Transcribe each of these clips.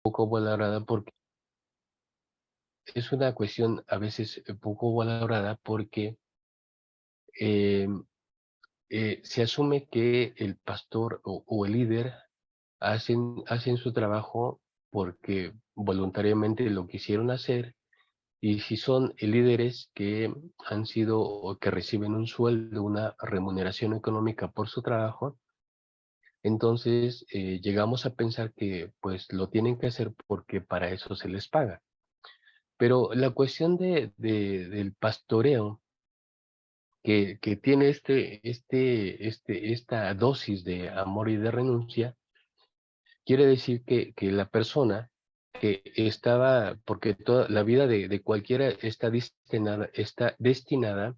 poco valorada porque es una cuestión a veces poco valorada porque em, se asume que el pastor o el líder hacen su trabajo porque voluntariamente lo quisieron hacer, y si son líderes que han sido o que reciben un sueldo, una remuneración económica por su trabajo, entonces llegamos a pensar que pues lo tienen que hacer porque para eso se les paga. Pero la cuestión del pastoreo que tiene esta dosis de amor y de renuncia, quiere decir que la persona que estaba, porque toda la vida de cualquiera está destinada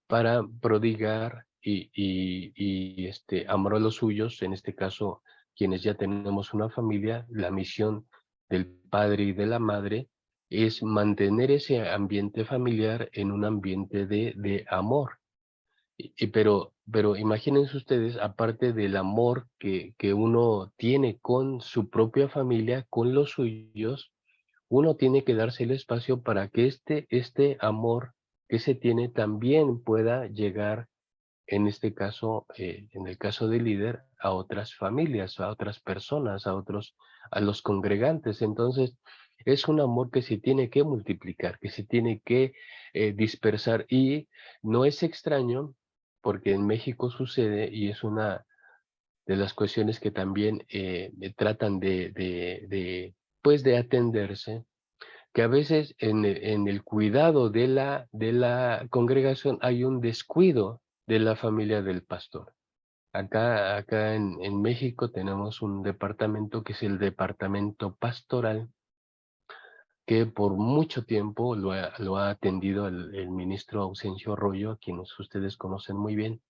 para prodigar y amor a los suyos, en este caso, quienes ya tenemos una familia, la misión del padre y de la madre es mantener ese ambiente familiar en un ambiente de amor. Pero imagínense ustedes, aparte del amor que uno tiene con su propia familia, con los suyos, uno tiene que darse el espacio para que este amor que se tiene también pueda llegar, en este caso, en el caso del líder, a otras familias, a otras personas, a los congregantes. Entonces, es un amor que se tiene que multiplicar, que se tiene que dispersar, y no es extraño porque en México sucede, y es una de las cuestiones que también tratan pues de atenderse, que a veces en el cuidado de la congregación hay un descuido de la familia del pastor. Acá en México tenemos un departamento que es el departamento pastoral, que por mucho tiempo lo ha atendido el ministro Ausencio Arroyo, a quienes ustedes conocen muy bien.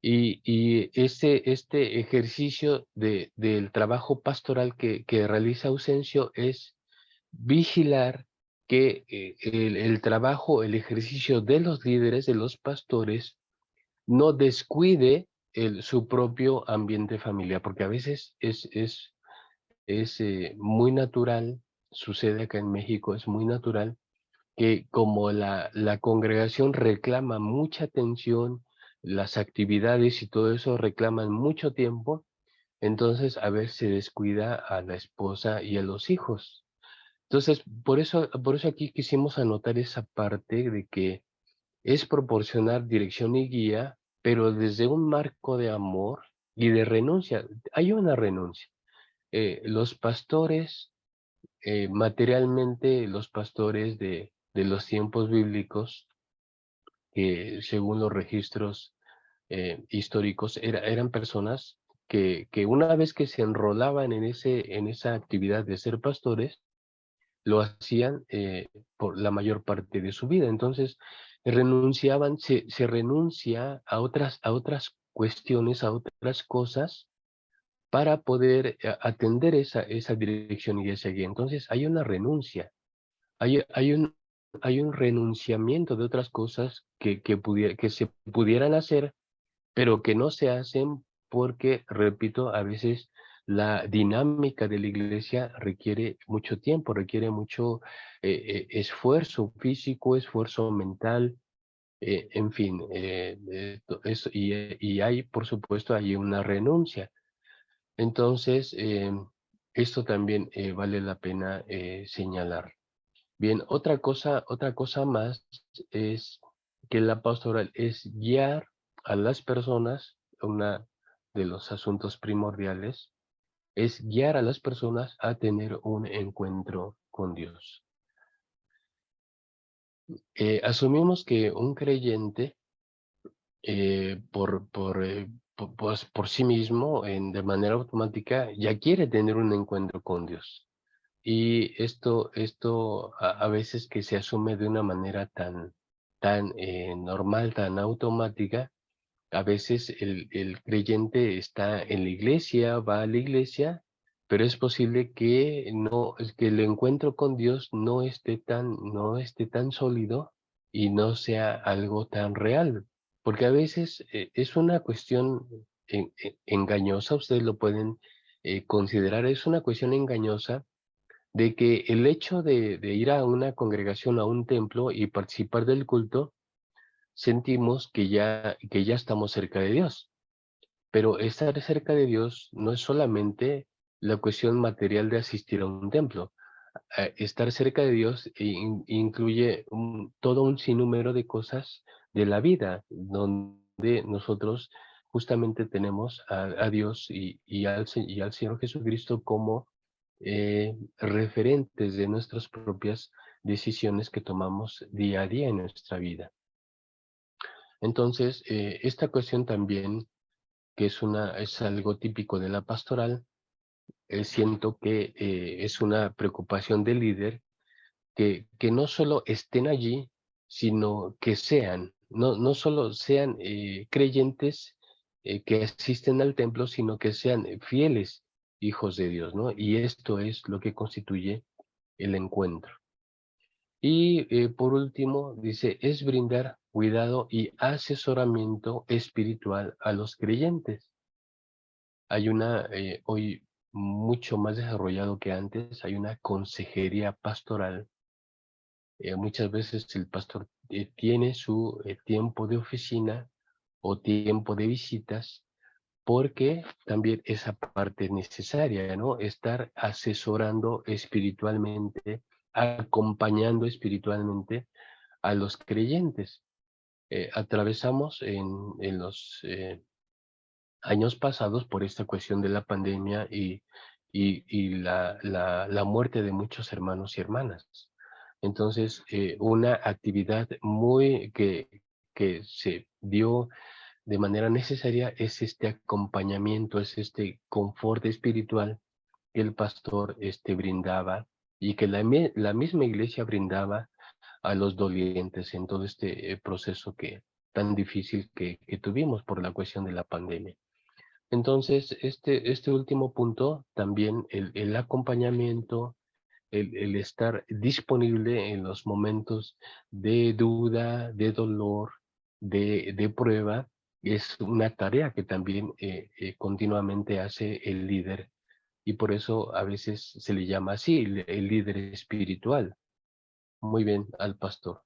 Y este ejercicio del trabajo pastoral que realiza Ausencio es vigilar que el trabajo, el ejercicio de los líderes, de los pastores, no descuide su propio ambiente familiar, porque a veces es muy natural, sucede acá en México, es muy natural que como la congregación reclama mucha atención, las actividades y todo eso reclaman mucho tiempo, entonces a veces se descuida a la esposa y a los hijos. Entonces, por eso aquí quisimos anotar esa parte de que es proporcionar dirección y guía, pero desde un marco de amor y de renuncia. Hay una renuncia. Los pastores, materialmente, los pastores de los tiempos bíblicos, que según los registros históricos, eran personas que una vez que se enrolaban en esa actividad de ser pastores, lo hacían por la mayor parte de su vida. Entonces, se renuncia a otras cuestiones, a otras cosas, para poder atender esa dirección y esa guía. Entonces, hay una renuncia, hay un renunciamiento de otras cosas que se pudieran hacer, pero que no se hacen porque, repito, a veces la dinámica de la iglesia requiere mucho tiempo, requiere mucho esfuerzo físico, esfuerzo mental, en fin, y hay, por supuesto, hay una renuncia. Entonces, esto también vale la pena señalar. Bien, otra cosa más es que la pastoral es guiar a las personas, una de los asuntos primordiales, es guiar a las personas a tener un encuentro con Dios. Asumimos que un creyente, por sí mismo, de manera automática, ya quiere tener un encuentro con Dios. Y esto a veces que se asume de una manera tan normal, tan automática, a veces el creyente está en la iglesia, va a la iglesia, pero es posible que el encuentro con Dios no esté tan sólido y no sea algo tan real, porque a veces es una cuestión engañosa, ustedes lo pueden considerar, es una cuestión engañosa de que el hecho de ir a una congregación, a un templo y participar del culto, sentimos que ya estamos cerca de Dios. Pero estar cerca de Dios no es solamente la cuestión material de asistir a un templo. Estar cerca de Dios incluye todo un sinnúmero de cosas de la vida, donde nosotros justamente tenemos a Dios y al Señor Jesucristo como referentes de nuestras propias decisiones que tomamos día a día en nuestra vida. Entonces, esta cuestión también, que es algo típico de la pastoral, siento que es una preocupación del líder que no solo estén allí, sino que sean, no solo sean creyentes que asisten al templo, sino que sean fieles hijos de Dios, ¿no? Y esto es lo que constituye el encuentro. Y por último, dice, es brindar cuidado y asesoramiento espiritual a los creyentes. Hay hoy mucho más desarrollado que antes, hay una consejería pastoral. Muchas veces el pastor tiene su tiempo de oficina o tiempo de visitas, porque también esa parte es necesaria, ¿no? Estar asesorando espiritualmente, acompañando espiritualmente a los creyentes. Atravesamos en los años pasados por esta cuestión de la pandemia y la muerte de muchos hermanos y hermanas. Entonces, una actividad que se dio de manera necesaria es este acompañamiento, es este confort espiritual que el pastor brindaba y que la misma iglesia brindaba a los dolientes en todo este proceso tan difícil que tuvimos por la cuestión de la pandemia. Entonces, este último punto, también el acompañamiento, el estar disponible en los momentos de duda, de dolor, de prueba, es una tarea que también continuamente hace el líder. Y por eso a veces se le llama así, el líder espiritual. Muy bien, al pastor.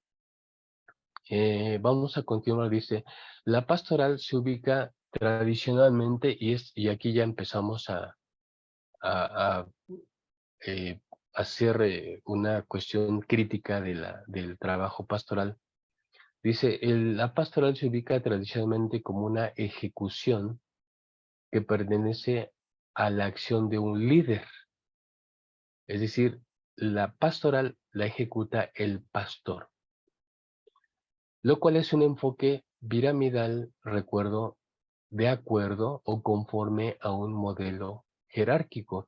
Vamos a continuar, dice, la pastoral se ubica tradicionalmente, y aquí ya empezamos a eh, hacer una cuestión crítica del trabajo pastoral. Dice, la pastoral se ubica tradicionalmente como una ejecución que pertenece a la acción de un líder. Es decir, la pastoral la ejecuta el pastor, lo cual es un enfoque piramidal, recuerdo, de acuerdo o conforme a un modelo jerárquico.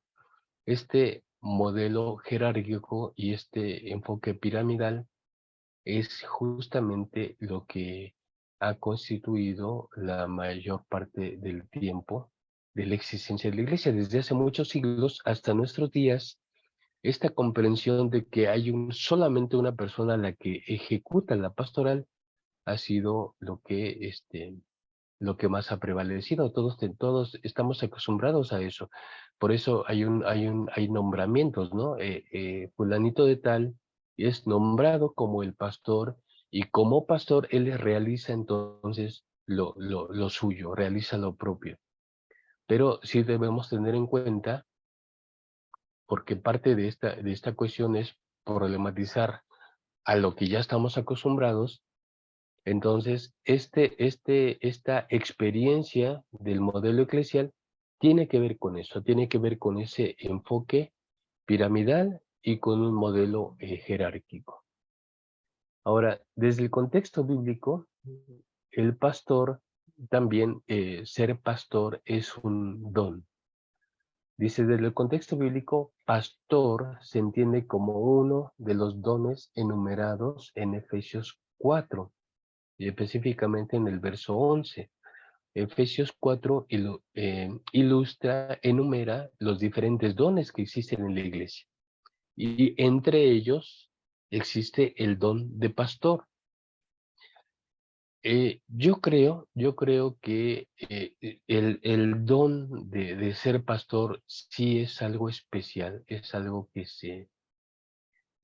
Este modelo jerárquico y este enfoque piramidal es justamente lo que ha constituido la mayor parte del tiempo de la existencia de la Iglesia, desde hace muchos siglos hasta nuestros días. Esta comprensión de que hay solamente una persona a la que ejecuta la pastoral ha sido lo que más ha prevalecido. Todos estamos acostumbrados a eso. Por eso hay nombramientos, ¿no? Fulanito de tal es nombrado como el pastor, y como pastor él realiza entonces lo suyo, realiza lo propio. Pero sí debemos tener en cuenta, porque parte de esta cuestión es problematizar a lo que ya estamos acostumbrados. Entonces, esta experiencia del modelo eclesial tiene que ver con eso, tiene que ver con ese enfoque piramidal y con un modelo jerárquico. Ahora, desde el contexto bíblico, el pastor también, ser pastor es un don. Dice, desde el contexto bíblico, pastor se entiende como uno de los dones enumerados en Efesios 4. Y específicamente en el verso 11. Efesios 4 enumera los diferentes dones que existen en la iglesia. Y entre ellos existe el don de pastor. Yo creo que el don de ser pastor sí es algo especial, es algo que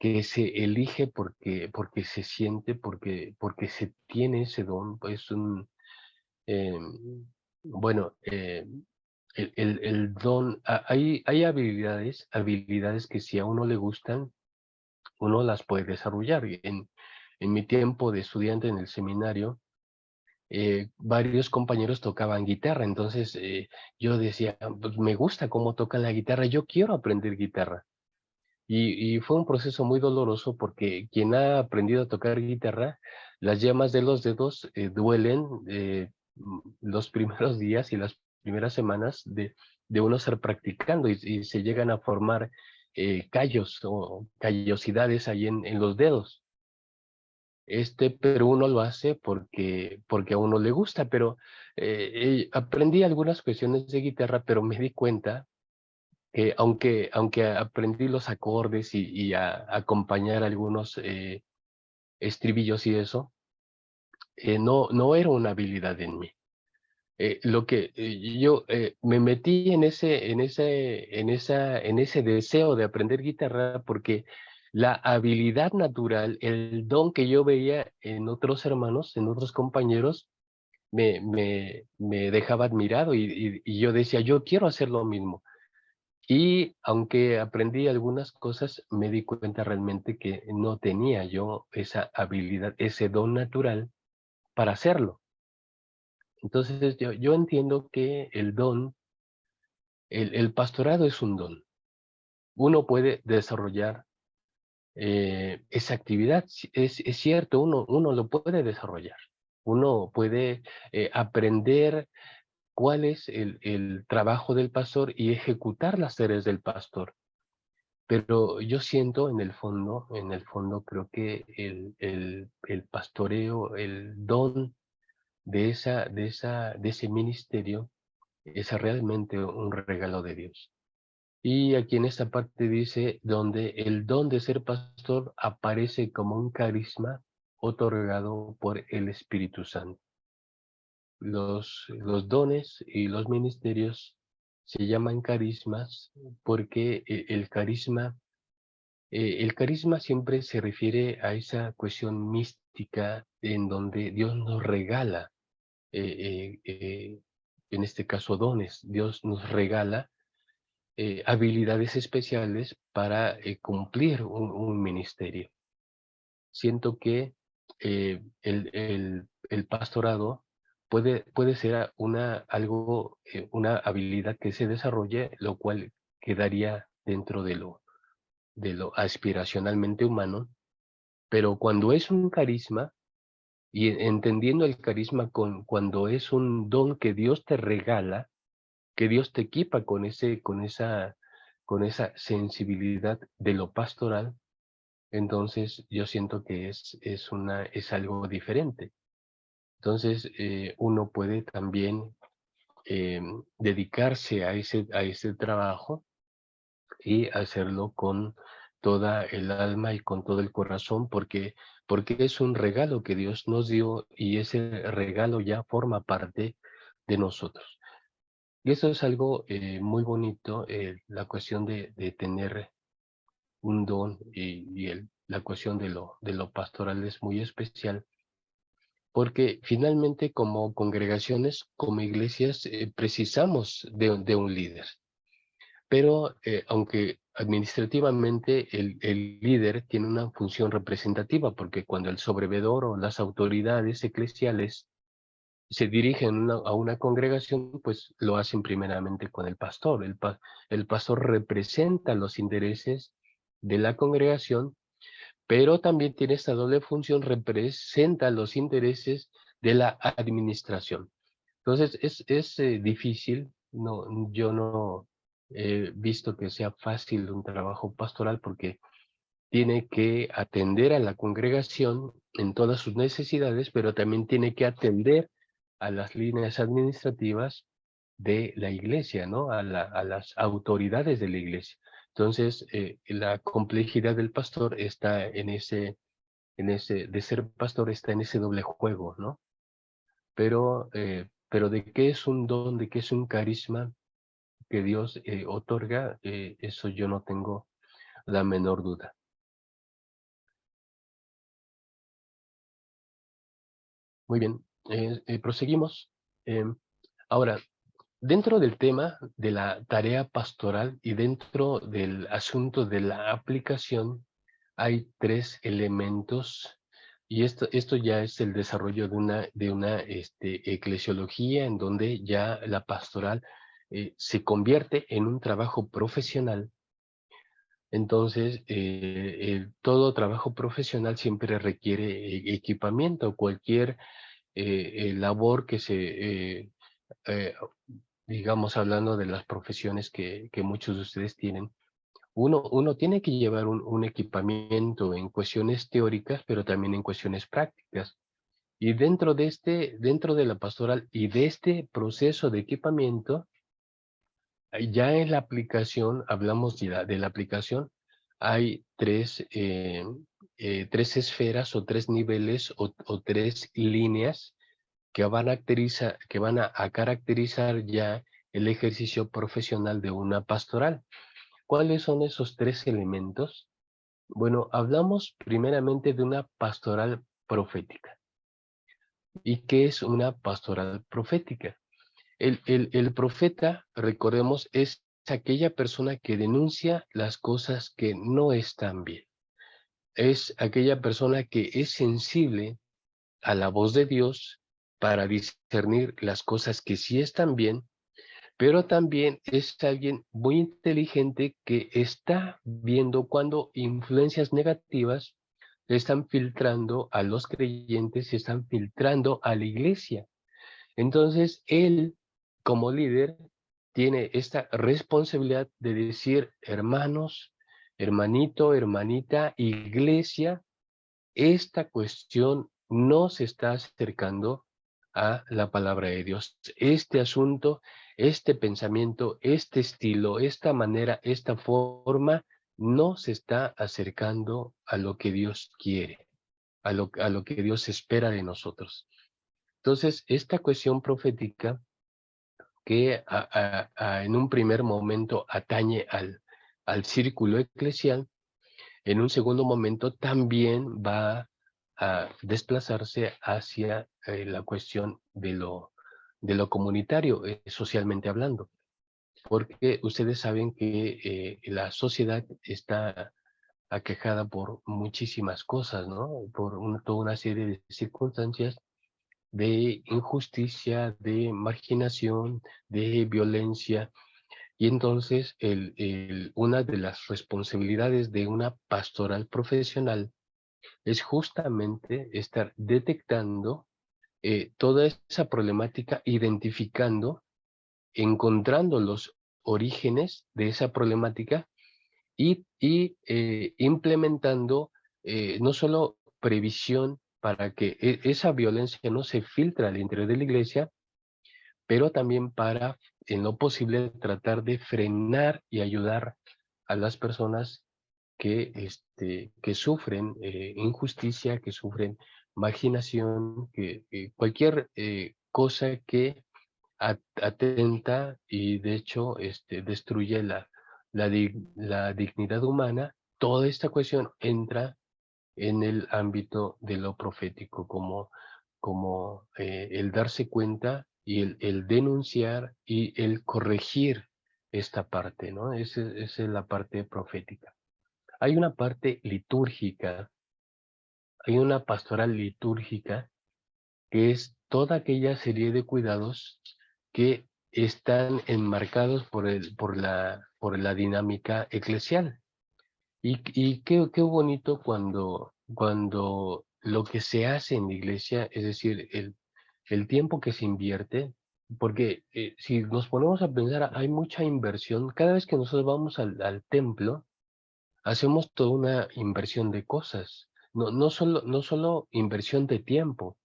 que se elige porque se siente, porque se tiene ese don, es un, bueno, el don, hay habilidades que si a uno le gustan, uno las puede desarrollar. En mi tiempo de estudiante en el seminario, varios compañeros tocaban guitarra, entonces yo decía, pues me gusta cómo tocan la guitarra, yo quiero aprender guitarra. Y fue un proceso muy doloroso porque quien ha aprendido a tocar guitarra, las yemas de los dedos duelen los primeros días y las primeras semanas de uno estar practicando y se llegan a formar callos o callosidades ahí en los dedos. Pero uno lo hace porque a uno le gusta, pero aprendí algunas cuestiones de guitarra, pero me di cuenta que aunque aprendí los acordes y a acompañar algunos estribillos y eso, no era una habilidad en mí. Lo que yo me metí en ese deseo de aprender guitarra porque la habilidad natural, el don que yo veía en otros hermanos, en otros compañeros, me dejaba admirado y yo decía, yo quiero hacer lo mismo. Y aunque aprendí algunas cosas, me di cuenta realmente que no tenía yo esa habilidad, ese don natural para hacerlo. Entonces yo entiendo que el don, el pastorado es un don. Uno puede desarrollar esa actividad, es cierto, uno lo puede desarrollar. Uno puede aprender cuál es el trabajo del pastor y ejecutar las tareas del pastor. Pero yo siento en el fondo creo que el pastoreo, el don de ese ministerio es realmente un regalo de Dios. Y aquí en esta parte dice, donde el don de ser pastor aparece como un carisma otorgado por el Espíritu Santo. Los dones y los ministerios se llaman carismas porque el carisma siempre se refiere a esa cuestión mística en donde Dios nos regala, en este caso dones, Dios nos regala habilidades especiales para cumplir un ministerio. Siento que el pastorado puede ser una habilidad que se desarrolle, lo cual quedaría dentro de lo aspiracionalmente humano, pero cuando es un carisma, y entendiendo el carisma cuando es un don que Dios te regala, que Dios te equipa con esa sensibilidad de lo pastoral, entonces yo siento que es algo diferente. Entonces uno puede también dedicarse a ese trabajo y hacerlo con toda el alma y con todo el corazón, porque es un regalo que Dios nos dio y ese regalo ya forma parte de nosotros. Y eso es algo muy bonito, la cuestión de tener un don la cuestión de lo pastoral es muy especial, porque finalmente como congregaciones, como iglesias, precisamos de un líder. Pero aunque administrativamente el líder tiene una función representativa, porque cuando el sobrevedor o las autoridades eclesiales se dirigen a una congregación, pues lo hacen primeramente con el pastor. El pastor representa los intereses de la congregación, pero también tiene esta doble función, representa los intereses de la administración. Entonces, es difícil, yo no he visto que sea fácil un trabajo pastoral porque tiene que atender a la congregación en todas sus necesidades, pero también tiene que atender a las líneas administrativas de la iglesia, ¿no? A las autoridades de la iglesia. Entonces, la complejidad del pastor está de ser pastor está en ese doble juego, ¿no? Pero de qué es un don, de qué es un carisma que Dios otorga, eso yo no tengo la menor duda. Muy bien, proseguimos. Ahora, dentro del tema de la tarea pastoral y dentro del asunto de la aplicación, hay tres elementos, y esto ya es el desarrollo de una eclesiología en donde ya la pastoral se convierte en un trabajo profesional. Entonces, todo trabajo profesional siempre requiere equipamiento. Cualquier labor que eh, digamos, hablando de las profesiones que muchos de ustedes tienen, uno tiene que llevar un equipamiento en cuestiones teóricas, pero también en cuestiones prácticas. Y dentro de la pastoral y de este proceso de equipamiento, ya en la aplicación, hablamos de la aplicación, hay tres esferas o tres niveles o tres líneas que van a caracterizar ya el ejercicio profesional de una pastoral. ¿Cuáles son esos tres elementos? Bueno, hablamos primeramente de una pastoral profética. ¿Y qué es una pastoral profética? El profeta, recordemos, es aquella persona que denuncia las cosas que no están bien. Es aquella persona que es sensible a la voz de Dios para discernir las cosas que sí están bien, pero también es alguien muy inteligente que está viendo cuando influencias negativas están filtrando a los creyentes y están filtrando a la iglesia. Entonces, él, como líder, tiene esta responsabilidad de decir, hermanos, hermanito, hermanita, iglesia, esta cuestión no se está acercando a la palabra de Dios. Este asunto, este pensamiento, este estilo, esta manera, esta forma, no se está acercando a lo que Dios quiere, a lo que Dios espera de nosotros. Entonces, esta cuestión profética que en un primer momento atañe al círculo eclesial, en un segundo momento también va a desplazarse hacia la cuestión de lo comunitario, socialmente hablando, porque ustedes saben que la sociedad está aquejada por muchísimas cosas, ¿no? Por toda una serie de circunstancias de injusticia, de marginación, de violencia. Y entonces una de las responsabilidades de una pastoral profesional es justamente estar detectando toda esa problemática, identificando, encontrando los orígenes de esa problemática y implementando no solo previsión para que esa violencia no se filtre al interior de la iglesia, pero también para, en lo posible, tratar de frenar y ayudar a las personas que sufren injusticia, que sufren marginación, que cualquier cosa que atenta y de hecho destruye la dignidad humana. Toda esta cuestión entra en el ámbito de lo profético, como el darse cuenta y el denunciar y el corregir esta parte, ¿no? Esa es la parte profética. Hay una parte litúrgica, hay una pastoral litúrgica que es toda aquella serie de cuidados que están enmarcados por la dinámica eclesial. Y qué bonito cuando lo que se hace en la iglesia, es decir, el tiempo que se invierte, porque si nos ponemos a pensar, hay mucha inversión. Cada vez que nosotros vamos al templo, hacemos toda una inversión de cosas. No solo inversión de tiempo,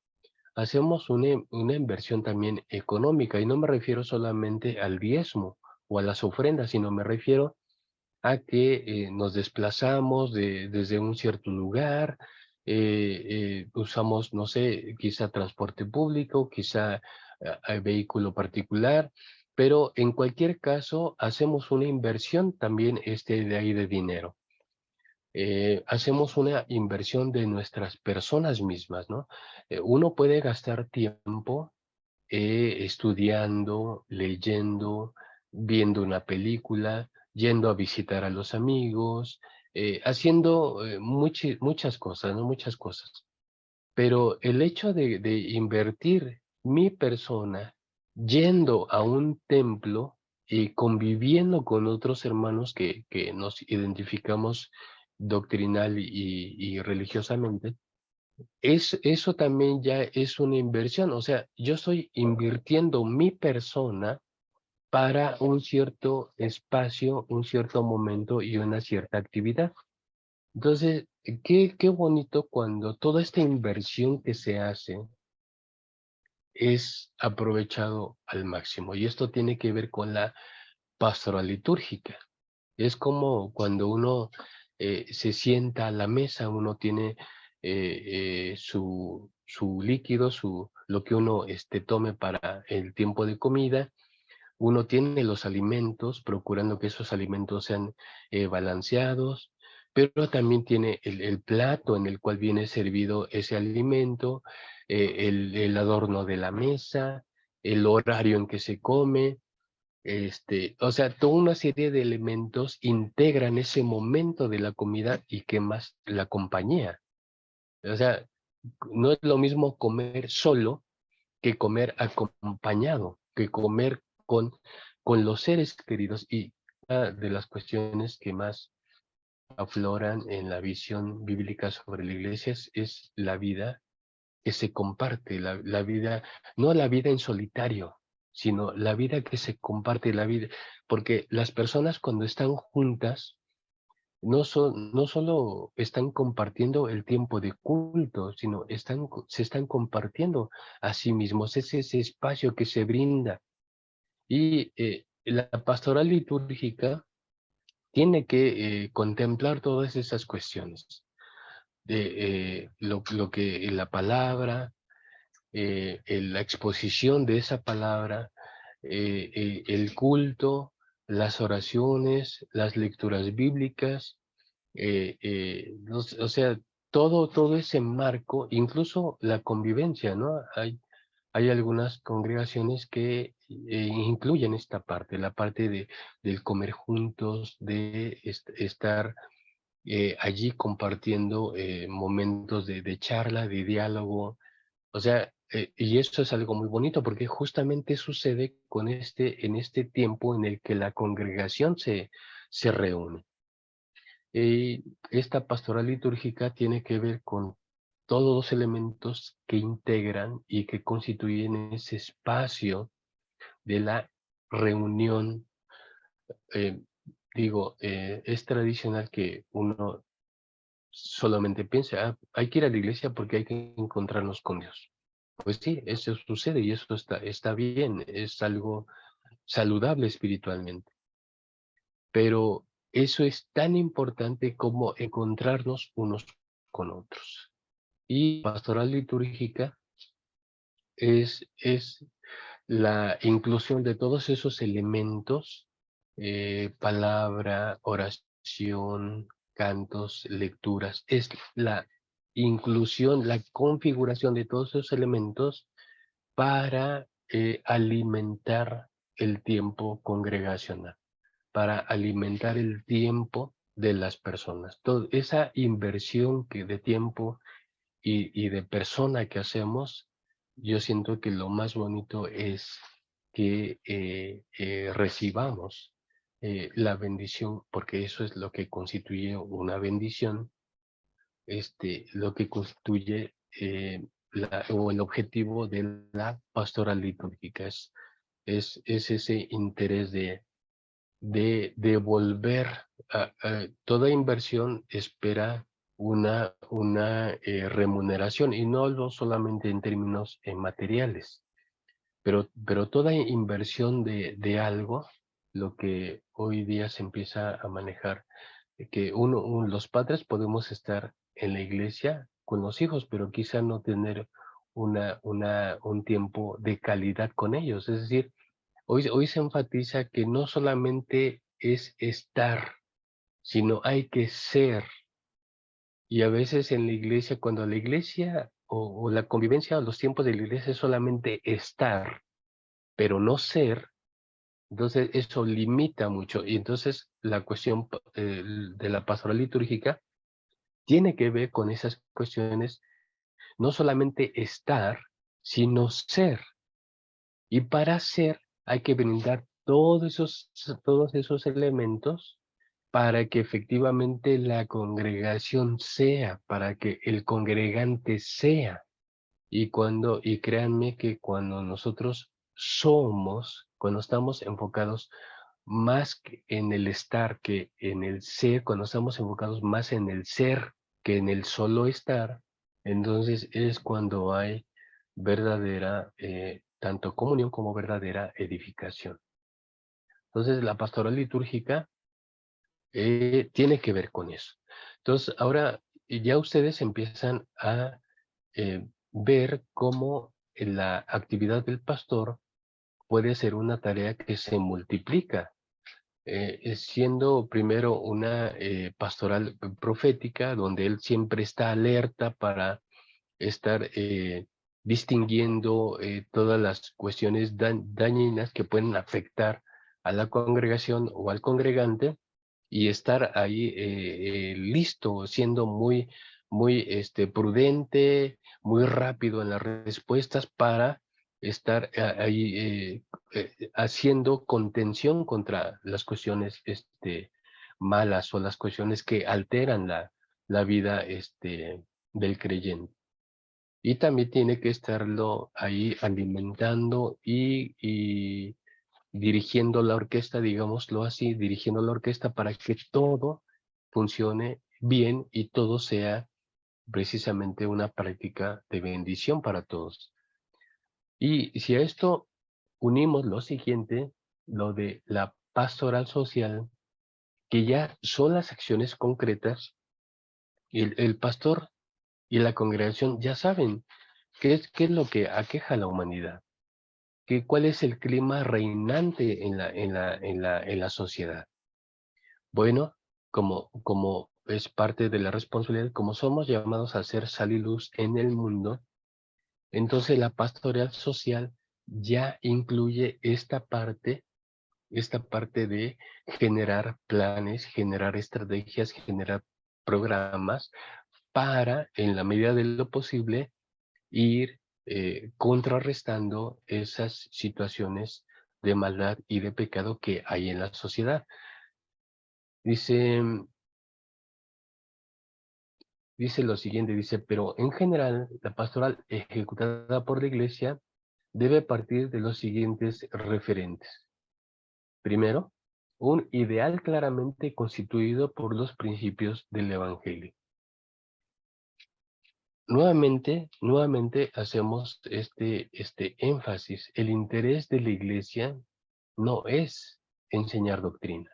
hacemos una inversión también económica. Y no me refiero solamente al diezmo o a las ofrendas, sino me refiero a que nos desplazamos desde un cierto lugar, usamos, no sé, quizá transporte público, quizá vehículo particular, pero en cualquier caso hacemos una inversión también de ahí de dinero. hacemos una inversión de nuestras personas mismas, ¿no? Uno puede gastar tiempo estudiando, leyendo, viendo una película, yendo a visitar a los amigos, haciendo muchas cosas, ¿no? Muchas cosas. Pero el hecho de invertir mi persona yendo a un templo y conviviendo con otros hermanos que nos identificamos doctrinal y religiosamente, eso también ya es una inversión. O sea, yo estoy invirtiendo mi persona para un cierto espacio, un cierto momento y una cierta actividad. Entonces, qué bonito cuando toda esta inversión que se hace es aprovechado al máximo. Y esto tiene que ver con la pastoral litúrgica. Es como cuando uno se sienta a la mesa, uno tiene su líquido, lo que uno tome para el tiempo de comida. Uno tiene los alimentos, procurando que esos alimentos sean balanceados, pero también tiene el plato en el cual viene servido ese alimento, el adorno de la mesa, el horario en que se come, o sea, toda una serie de elementos integran ese momento de la comida y que más la compañía. O sea, no es lo mismo comer solo que comer acompañado, que comer con los seres queridos. Y una de las cuestiones que más afloran en la visión bíblica sobre la iglesia es la vida que se comparte, la vida, no la vida en solitario, sino la vida que se comparte, la vida, porque las personas cuando están juntas, no solo están compartiendo el tiempo de culto, sino se están compartiendo a sí mismos, es ese espacio que se brinda. Y la pastoral litúrgica tiene que contemplar todas esas cuestiones, de lo que la palabra, la exposición de esa palabra, el culto, las oraciones, las lecturas bíblicas, o sea, todo ese marco, incluso la convivencia, ¿no? Hay algunas congregaciones que incluyen esta parte, la parte del comer juntos, de estar allí compartiendo momentos de charla, de diálogo. O sea, y esto es algo muy bonito porque justamente sucede en este tiempo en el que la congregación se reúne. Y esta pastoral litúrgica tiene que ver con todos los elementos que integran y que constituyen ese espacio de la reunión. Eh, es tradicional que uno solamente piense, hay que ir a la iglesia porque hay que encontrarnos con Dios. Pues sí, eso sucede y eso está bien, es algo saludable espiritualmente, pero eso es tan importante como encontrarnos unos con otros. Y pastoral litúrgica es la inclusión de todos esos elementos, palabra, oración, cantos, lecturas, es la inclusión, la configuración de todos esos elementos para alimentar el tiempo congregacional, para alimentar el tiempo de las personas. Esa inversión de tiempo y de persona que hacemos, yo siento que lo más bonito es que recibamos la bendición, porque eso es lo que constituye una bendición, lo que constituye o el objetivo de la pastoral litúrgica. Es ese interés de devolver toda inversión espera una remuneración y no solamente en términos materiales, pero toda inversión de algo, lo que hoy día se empieza a manejar, que los padres podemos estar en la iglesia con los hijos, pero quizá no tener un tiempo de calidad con ellos. Es decir, hoy se enfatiza que no solamente es estar, sino hay que ser. Y a veces en la iglesia, cuando la iglesia o la convivencia o los tiempos de la iglesia es solamente estar, pero no ser, entonces eso limita mucho. Y entonces la cuestión de la pastoral litúrgica tiene que ver con esas cuestiones, no solamente estar, sino ser. Y para ser hay que brindar todos esos elementos para que efectivamente la congregación sea, para que el congregante sea. Y créanme que cuando nosotros somos, cuando estamos enfocados más que en el estar que en el ser, cuando estamos enfocados más en el ser que en el solo estar, entonces es cuando hay verdadera, tanto comunión como verdadera edificación. Entonces la pastoral litúrgica tiene que ver con eso. Entonces ahora ya ustedes empiezan a ver cómo la actividad del pastor puede ser una tarea que se multiplica, siendo primero una pastoral profética, donde él siempre está alerta para estar distinguiendo todas las cuestiones dañinas que pueden afectar a la congregación o al congregante, y estar ahí listo, siendo muy prudente, muy rápido en las respuestas para estar ahí haciendo contención contra las cuestiones malas o las cuestiones que alteran la vida del creyente. Y también tiene que estarlo ahí alimentando y dirigiendo la orquesta, digámoslo así, dirigiendo la orquesta para que todo funcione bien y todo sea precisamente una práctica de bendición para todos. Y si a esto unimos lo siguiente, lo de la pastoral social, que ya son las acciones concretas, el pastor y la congregación ya saben qué es lo que aqueja a la humanidad, cuál es el clima reinante en la sociedad. Bueno, como es parte de la responsabilidad, como somos llamados a ser sal y luz en el mundo, entonces la pastoral social ya incluye esta parte de generar planes, generar estrategias, generar programas para, en la medida de lo posible, ir contrarrestando esas situaciones de maldad y de pecado que hay en la sociedad. Dice, dice lo siguiente, dice, pero en general la pastoral ejecutada por la Iglesia debe partir de los siguientes referentes. Primero, un ideal claramente constituido por los principios del Evangelio. Nuevamente hacemos este énfasis. El interés de la Iglesia no es enseñar doctrina.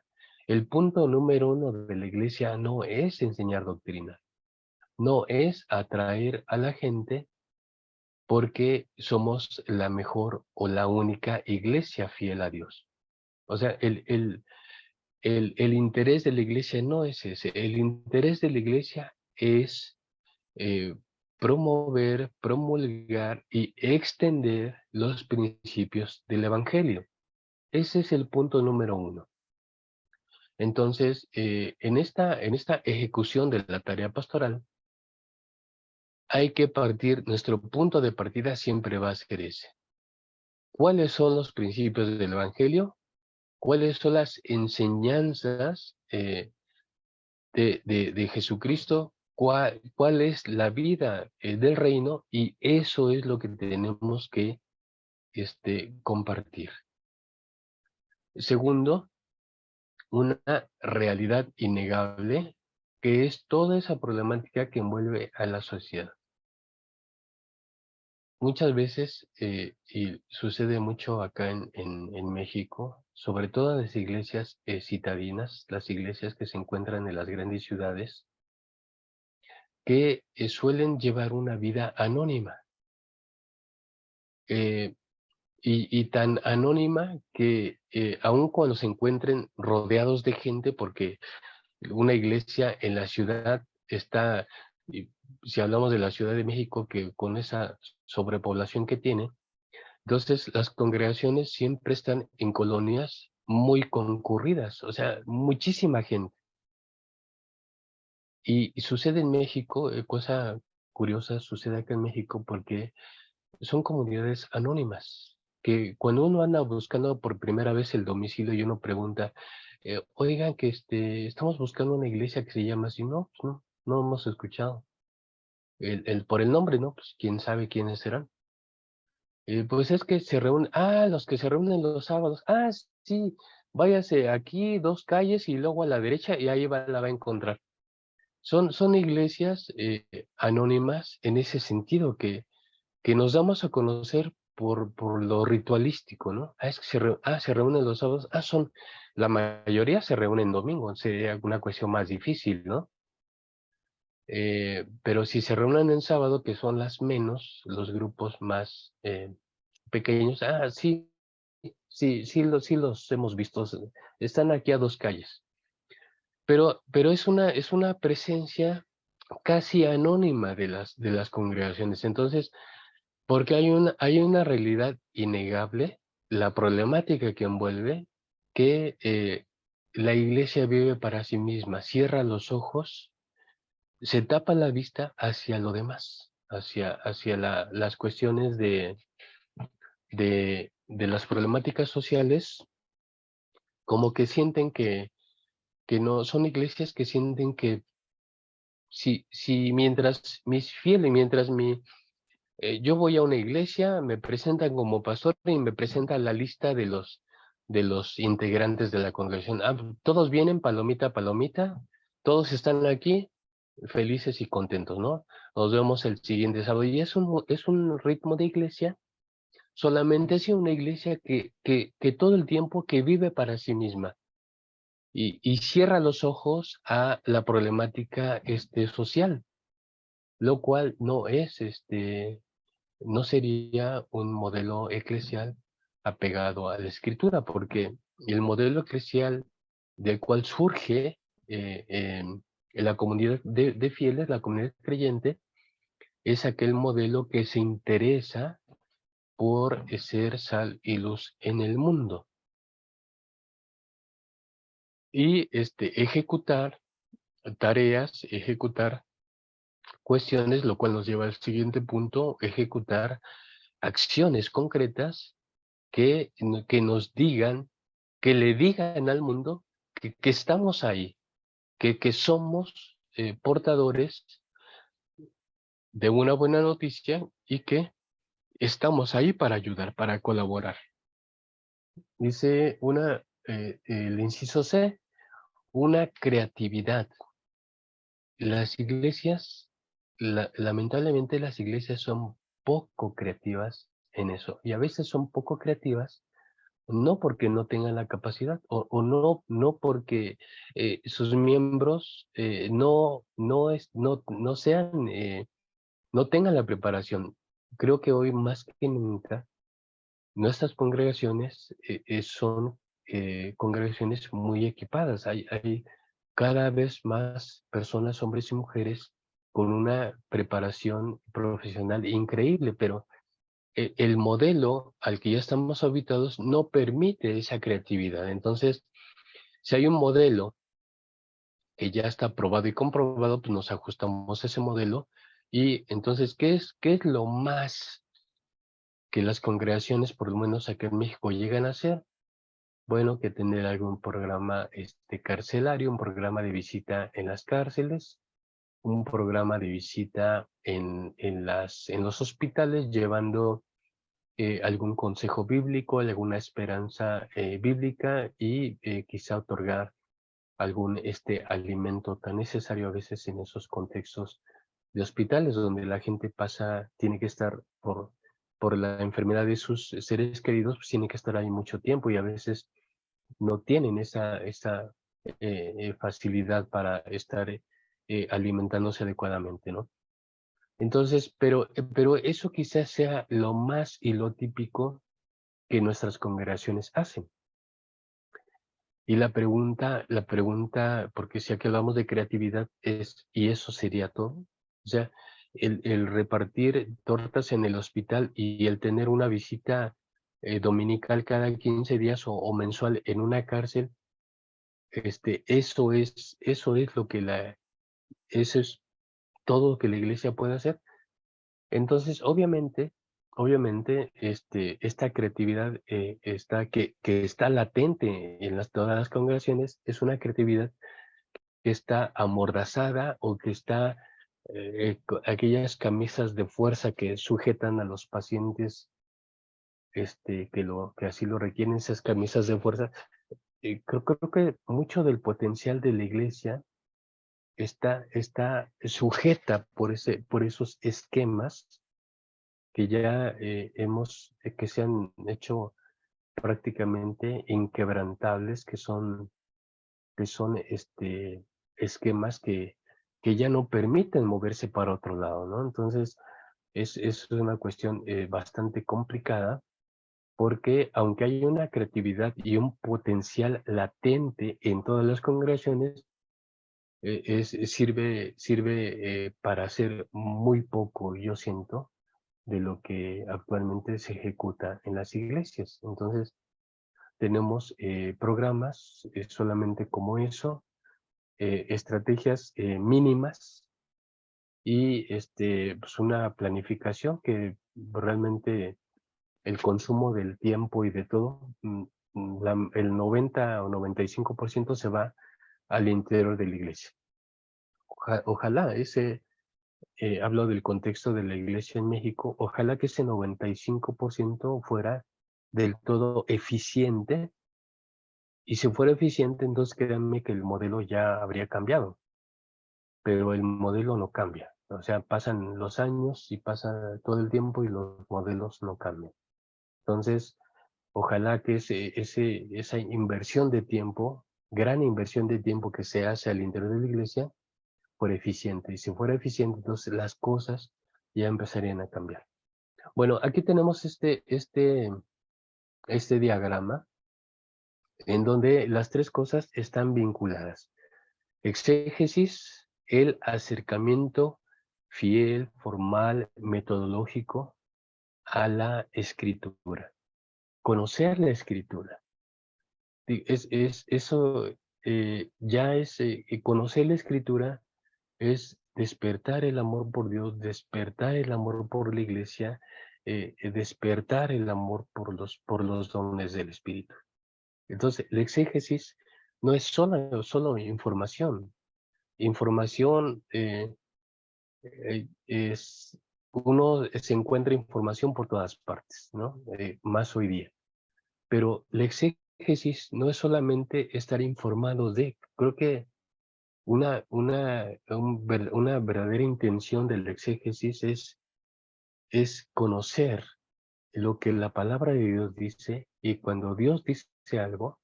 El punto número uno de la Iglesia no es enseñar doctrina. No es atraer a la gente porque somos la mejor o la única iglesia fiel a Dios. O sea, el interés de la iglesia no es ese. El interés de la iglesia es eh, promover, promulgar y extender los principios del Evangelio. Ese es el punto número uno. Entonces, en esta ejecución de la tarea pastoral, hay que partir, nuestro punto de partida siempre va a ser ese. ¿Cuáles son los principios del Evangelio? ¿Cuáles son las enseñanzas de Jesucristo? ¿Cuál es la vida del reino? Y eso es lo que tenemos que compartir. Segundo, una realidad innegable, que es toda esa problemática que envuelve a la sociedad. Muchas veces, y sucede mucho acá en México, sobre todo en las iglesias citadinas, las iglesias que se encuentran en las grandes ciudades, que suelen llevar una vida anónima, eh, y tan anónima que aun cuando se encuentren rodeados de gente, porque una iglesia en la ciudad está, y si hablamos de la Ciudad de México, que con esa sobrepoblación que tiene, entonces las congregaciones siempre están en colonias muy concurridas, o sea, muchísima gente. Y sucede en México, cosa curiosa, sucede acá en México porque son comunidades anónimas, que cuando uno anda buscando por primera vez el domicilio y uno pregunta, oigan, que estamos buscando una iglesia que se llama así, no, pues no hemos escuchado. Por el nombre, ¿no? Pues quién sabe quiénes serán. Pues es que se reúnen, los que se reúnen los sábados, sí, váyase aquí 2 calles y luego a la derecha y ahí la va a encontrar. Son iglesias anónimas en ese sentido que nos damos a conocer por lo ritualístico, ¿no? Es que se reúnen los sábados, la mayoría se reúnen domingo, sería una cuestión más difícil, ¿no? Pero si se reúnen en sábado, que son las menos, los grupos más pequeños, sí, sí los hemos visto, están aquí a 2 calles. Pero es una presencia casi anónima de las congregaciones. Entonces, porque hay una realidad innegable, la problemática que envuelve, que la iglesia vive para sí misma, cierra los ojos, se tapa la vista hacia lo demás, hacia las cuestiones de las problemáticas sociales, como que sienten que no, son iglesias que sienten que si mientras mis fieles, yo voy a una iglesia, me presentan como pastor y me presentan la lista de los integrantes de la congregación. Todos vienen, palomita, palomita, todos están aquí, felices y contentos, ¿no? Nos vemos el siguiente sábado. Y es un ritmo de iglesia, solamente es una iglesia que todo el tiempo que vive para sí misma y cierra los ojos a la problemática social, lo cual no sería un modelo eclesial apegado a la escritura, porque el modelo eclesial del cual surge en la comunidad de fieles, la comunidad creyente, es aquel modelo que se interesa por ser sal y luz en el mundo y ejecutar tareas, ejecutar cuestiones, lo cual nos lleva al siguiente punto, ejecutar acciones concretas que nos digan, que le digan al mundo que estamos ahí, que somos portadores de una buena noticia y que estamos ahí para ayudar, para colaborar. Dice el inciso C, una creatividad. Las iglesias, lamentablemente las iglesias son poco creativas en eso, y a veces son poco creativas no porque no tengan la capacidad o no porque sus miembros no sean, no tengan la preparación. Creo que hoy más que nunca nuestras congregaciones son congregaciones muy equipadas. Hay cada vez más personas, hombres y mujeres, con una preparación profesional increíble, pero el modelo al que ya estamos habituados no permite esa creatividad. Entonces, si hay un modelo que ya está probado y comprobado, pues nos ajustamos a ese modelo. Y entonces, ¿qué es lo más que las congregaciones, por lo menos aquí en México, llegan a hacer? Bueno, que tener algún programa carcelario, un programa de visita en las cárceles, un programa de visita en los hospitales, llevando algún consejo bíblico, alguna esperanza bíblica y quizá otorgar algún alimento tan necesario a veces en esos contextos de hospitales donde la gente tiene que estar por la enfermedad de sus seres queridos, pues tiene que estar ahí mucho tiempo y a veces no tienen esa facilidad para estar alimentándose adecuadamente, ¿no? Entonces, pero eso quizás sea lo más y lo típico que nuestras congregaciones hacen. Y la pregunta, porque si aquí hablamos de creatividad, es, ¿y eso sería todo? O sea, el repartir tortas en el hospital y el tener una visita dominical cada 15 días o mensual en una cárcel, eso es lo que eso es todo lo que la iglesia puede hacer. Entonces, obviamente, esta creatividad que está latente en todas las congregaciones, es una creatividad que está amordazada o que está, aquellas camisas de fuerza que sujetan a los pacientes, que así lo requieren, esas camisas de fuerza. Creo que mucho del potencial de la iglesia está sujeta por esos esquemas que ya que se han hecho prácticamente inquebrantables, que son esquemas que ya no permiten moverse para otro lado, ¿no? Entonces, es una cuestión bastante complicada, porque aunque hay una creatividad y un potencial latente en todas las congregaciones, sirve para hacer muy poco, yo siento, de lo que actualmente se ejecuta en las iglesias. Entonces, tenemos programas solamente como eso, estrategias mínimas y pues una planificación que realmente el consumo del tiempo y de todo, el 90 o 95% se va al interior de la iglesia. Ojalá hablo del contexto de la iglesia en México, ojalá que ese 95% fuera del todo eficiente, y si fuera eficiente, entonces créanme que el modelo ya habría cambiado, pero el modelo no cambia. O sea, pasan los años y pasa todo el tiempo y los modelos no cambian. Entonces, ojalá que esa inversión de tiempo, gran inversión de tiempo que se hace al interior de la iglesia, fuera eficiente. Y si fuera eficiente, entonces las cosas ya empezarían a cambiar. Bueno, aquí tenemos este diagrama en donde las tres cosas están vinculadas. Exégesis, el acercamiento fiel, formal, metodológico a la escritura. Conocer la escritura. Eso ya es, conocer la escritura es despertar el amor por Dios, despertar el amor por la iglesia, despertar el amor por los dones del Espíritu. Entonces, el exégesis no es solo información. Información uno se encuentra información por todas partes, ¿no? Más hoy día. Pero el exégesis no es solamente estar informados creo que una verdadera intención del exégesis es conocer lo que la palabra de Dios dice, y cuando Dios dice algo,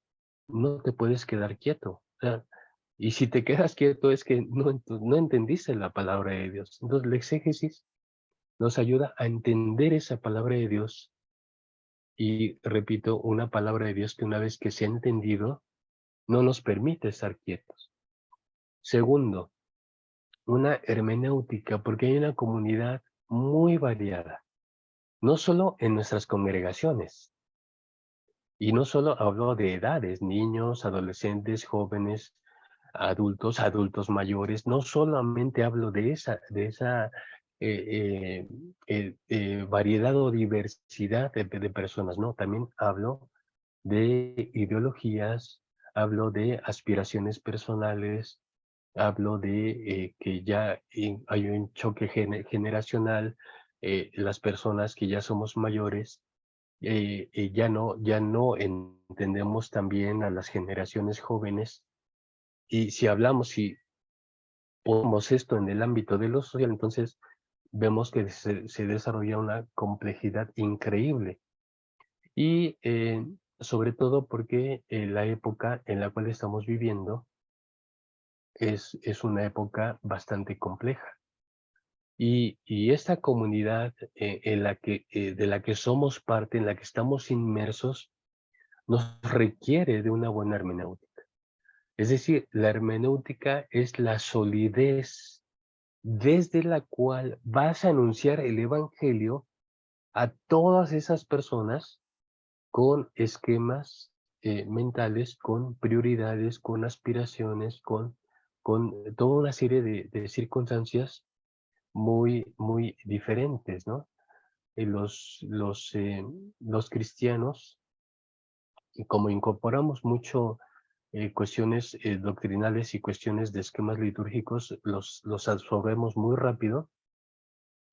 no te puedes quedar quieto. O sea, y si te quedas quieto es que no entendiste la palabra de Dios. Entonces, el exégesis nos ayuda a entender esa palabra de Dios, y repito, una palabra de Dios que una vez que se ha entendido, no nos permite estar quietos. Segundo, una hermenéutica, porque hay una comunidad muy variada, no solo en nuestras congregaciones, y no solo hablo de edades, niños, adolescentes, jóvenes, adultos mayores, no solamente hablo de esa variedad o diversidad de personas, no, también hablo de ideologías, hablo de aspiraciones personales, hablo de que ya hay un choque generacional, las personas que ya somos mayores, ya no entendemos también a las generaciones jóvenes, y si ponemos esto en el ámbito de lo social, entonces vemos que se desarrolla una complejidad increíble, y sobre todo porque la época en la cual estamos viviendo es una época bastante compleja. Y esta comunidad de la que somos parte, en la que estamos inmersos, nos requiere de una buena hermenéutica. Es decir, la hermenéutica es la solidez desde la cual vas a anunciar el evangelio a todas esas personas con esquemas mentales, con prioridades, con aspiraciones, con toda una serie de circunstancias muy diferentes, ¿no? Y los cristianos, y como incorporamos mucho cuestiones doctrinales y cuestiones de esquemas litúrgicos, los absorbemos muy rápido.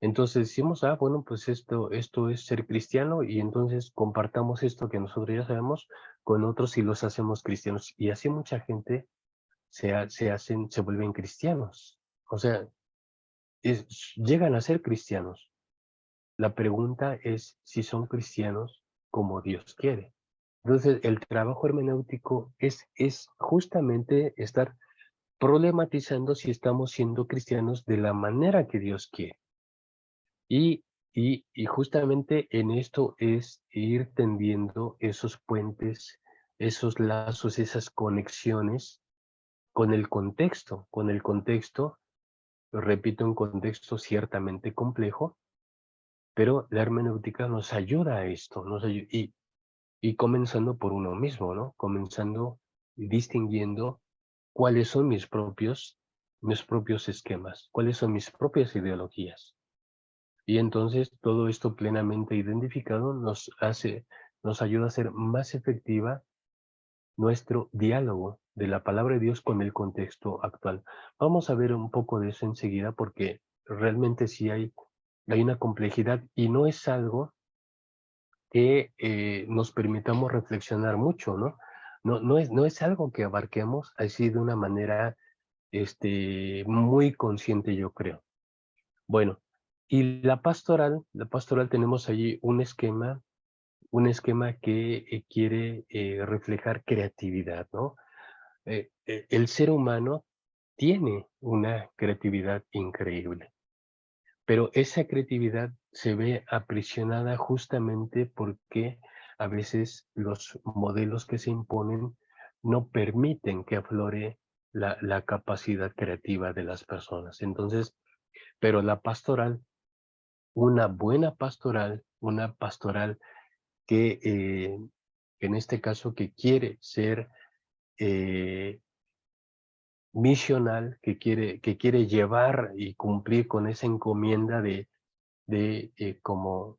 Entonces decimos, ah, bueno, pues esto es ser cristiano y entonces compartamos esto que nosotros ya sabemos con otros y los hacemos cristianos. Y así mucha gente se vuelven cristianos. O sea, llegan a ser cristianos. La pregunta es si son cristianos como Dios quiere. Entonces, el trabajo hermenéutico es justamente estar problematizando si estamos siendo cristianos de la manera que Dios quiere. Y justamente en esto es ir tendiendo esos puentes, esos lazos, esas conexiones con el contexto, repito, un contexto ciertamente complejo, pero la hermenéutica nos ayuda a esto, y comenzando por uno mismo, ¿no? Comenzando distinguiendo cuáles son mis propios esquemas, cuáles son mis propias ideologías. Y entonces todo esto plenamente identificado nos ayuda a hacer más efectiva nuestro diálogo de la palabra de Dios con el contexto actual. Vamos a ver un poco de eso enseguida porque realmente sí hay una complejidad y no es algo que nos permitamos reflexionar mucho, ¿no? No es algo que abarquemos así de una manera muy consciente, yo creo. Bueno, y la pastoral tenemos allí un esquema que quiere reflejar creatividad, ¿no? El ser humano tiene una creatividad increíble, pero esa creatividad se ve aprisionada justamente porque a veces los modelos que se imponen no permiten que aflore la capacidad creativa de las personas. Entonces, pero la pastoral, una pastoral que en este caso que quiere ser eh, misional, que quiere llevar y cumplir con esa encomienda de como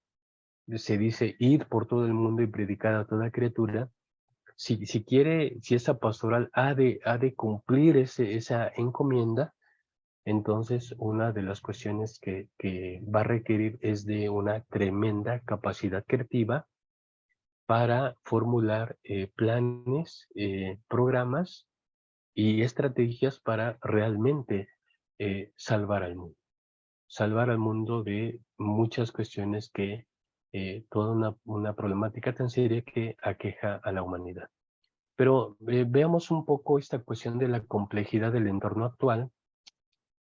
se dice, ir por todo el mundo y predicar a toda criatura. Si esa pastoral ha de cumplir esa encomienda, entonces una de las cuestiones que va a requerir es de una tremenda capacidad creativa para formular planes, programas y estrategias para realmente salvar al mundo de muchas cuestiones que, toda una problemática tan seria que aqueja a la humanidad. Pero veamos un poco esta cuestión de la complejidad del entorno actual,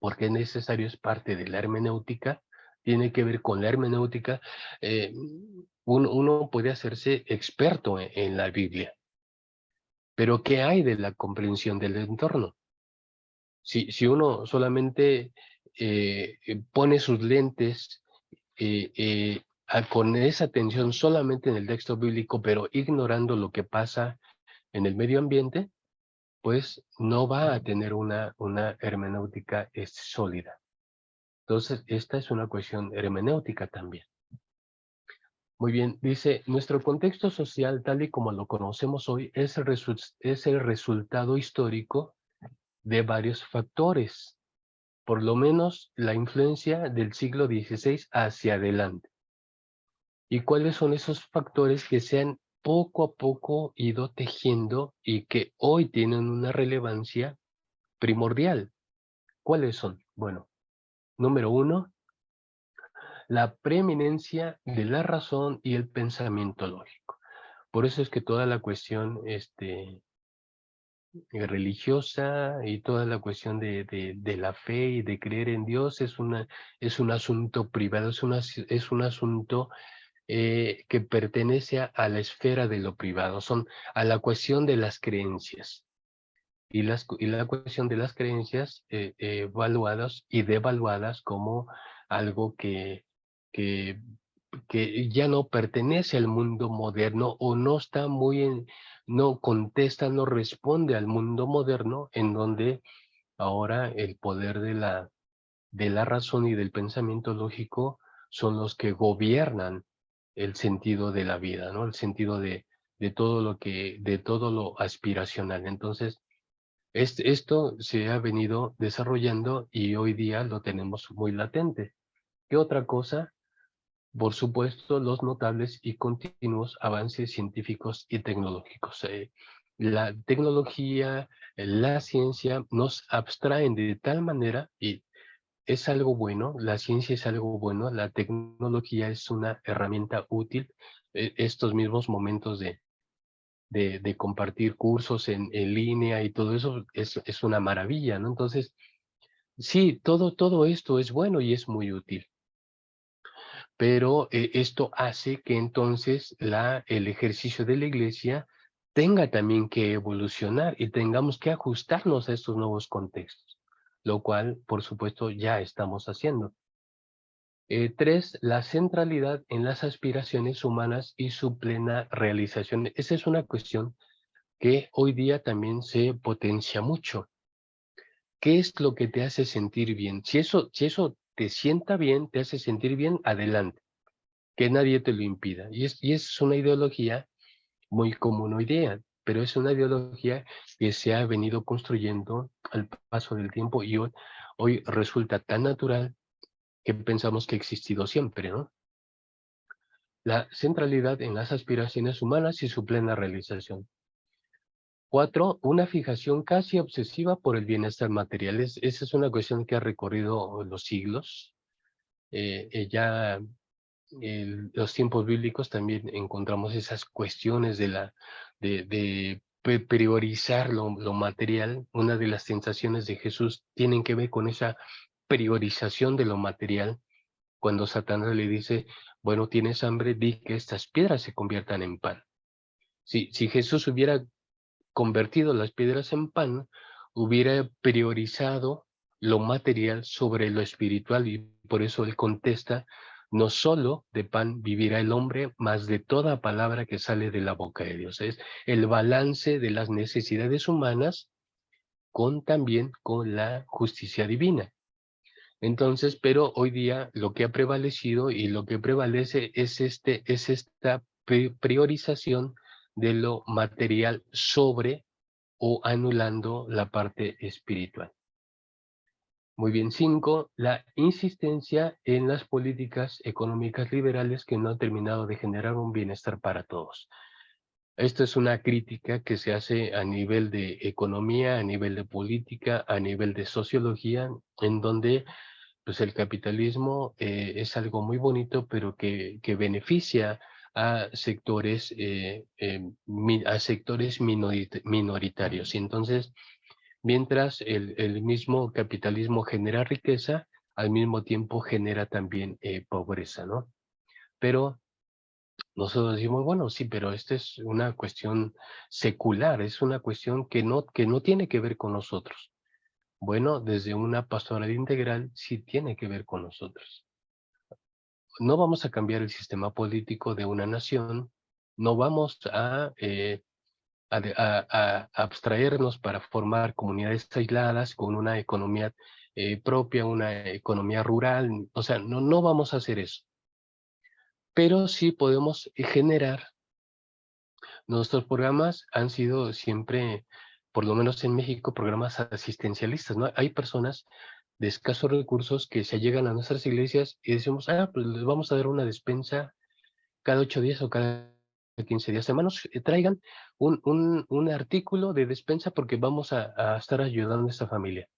porque es necesario, es parte de la hermenéutica, tiene que ver con la hermenéutica. eh, uno puede hacerse experto en la Biblia, pero ¿qué hay de la comprensión del entorno? Si uno solamente pone sus lentes con esa atención solamente en el texto bíblico, pero ignorando lo que pasa en el medio ambiente, pues no va a tener una hermenéutica sólida. Entonces, esta es una cuestión hermenéutica también. Muy bien, dice, nuestro contexto social, tal y como lo conocemos hoy, es el resultado histórico de varios factores, por lo menos la influencia del siglo XVI hacia adelante. ¿Y cuáles son esos factores que se han poco a poco ido tejiendo y que hoy tienen una relevancia primordial? ¿Cuáles son? Bueno, número uno, la preeminencia de la razón y el pensamiento lógico. Por eso es que toda la cuestión religiosa y toda la cuestión de la fe y de creer en Dios es un asunto privado, es un asunto que pertenece a la esfera de lo privado, son a la cuestión de las creencias. y la cuestión de las creencias evaluadas y devaluadas como algo que, que ya no pertenece al mundo moderno o no está no contesta, no responde al mundo moderno, en donde ahora el poder de la razón y del pensamiento lógico son los que gobiernan el sentido de la vida, ¿no? El sentido de todo de todo lo aspiracional. Entonces, esto se ha venido desarrollando y hoy día lo tenemos muy latente. ¿Qué otra cosa? Por supuesto, los notables y continuos avances científicos y tecnológicos. La tecnología, la ciencia nos abstraen de tal manera, y es algo bueno, la ciencia es algo bueno, la tecnología es una herramienta útil. Estos mismos momentos de compartir cursos en línea y todo eso es una maravilla, ¿no? Entonces, sí, todo esto es bueno y es muy útil, pero esto hace que entonces el ejercicio de la iglesia tenga también que evolucionar y tengamos que ajustarnos a estos nuevos contextos, lo cual, por supuesto, ya estamos haciendo. Tres, la centralidad en las aspiraciones humanas y su plena realización. Esa es una cuestión que hoy día también se potencia mucho. ¿Qué es lo que te hace sentir bien? Si eso te sienta bien, te hace sentir bien, adelante, que nadie te lo impida. Y es una ideología muy común hoy día, pero es una ideología que se ha venido construyendo al paso del tiempo y hoy resulta tan natural que pensamos que ha existido siempre, ¿no? La centralidad en las aspiraciones humanas y su plena realización. Cuatro, una fijación casi obsesiva por el bienestar material. Esa es una cuestión que ha recorrido los siglos. Ya en los tiempos bíblicos también encontramos esas cuestiones de priorizar lo material. Una de las tentaciones de Jesús tienen que ver con esa priorización de lo material. Cuando Satanás le dice, bueno, tienes hambre, di que estas piedras se conviertan en pan. Si Jesús hubiera convertido las piedras en pan, hubiera priorizado lo material sobre lo espiritual y por eso él contesta, no solo de pan vivirá el hombre, mas de toda palabra que sale de la boca de Dios. Es el balance de las necesidades humanas también con la justicia divina. Entonces, pero hoy día lo que ha prevalecido y lo que prevalece es esta priorización de lo material sobre o anulando la parte espiritual. Muy bien, 5, la insistencia en las políticas económicas liberales que no han terminado de generar un bienestar para todos. Esto es una crítica que se hace a nivel de economía, a nivel de política, a nivel de sociología, en donde pues el capitalismo es algo muy bonito, pero que beneficia a sectores, a sectores minoritarios. Y entonces, mientras el mismo capitalismo genera riqueza, al mismo tiempo genera también pobreza, ¿no? Pero nosotros decimos, bueno, sí, pero esta es una cuestión secular, es una cuestión que no tiene que ver con nosotros. Bueno, desde una pastoral integral sí tiene que ver con nosotros. No vamos a cambiar el sistema político de una nación, no vamos a abstraernos para formar comunidades aisladas con una economía propia, una economía rural, o sea, no vamos a hacer eso. Pero sí podemos generar, nuestros programas han sido siempre, por lo menos en México, programas asistencialistas, ¿no? Hay personas de escasos recursos que se llegan a nuestras iglesias y decimos, pues les vamos a dar una despensa cada 8 días o cada 15 días. Hermanos, traigan un artículo de despensa porque vamos a estar ayudando a esta familia.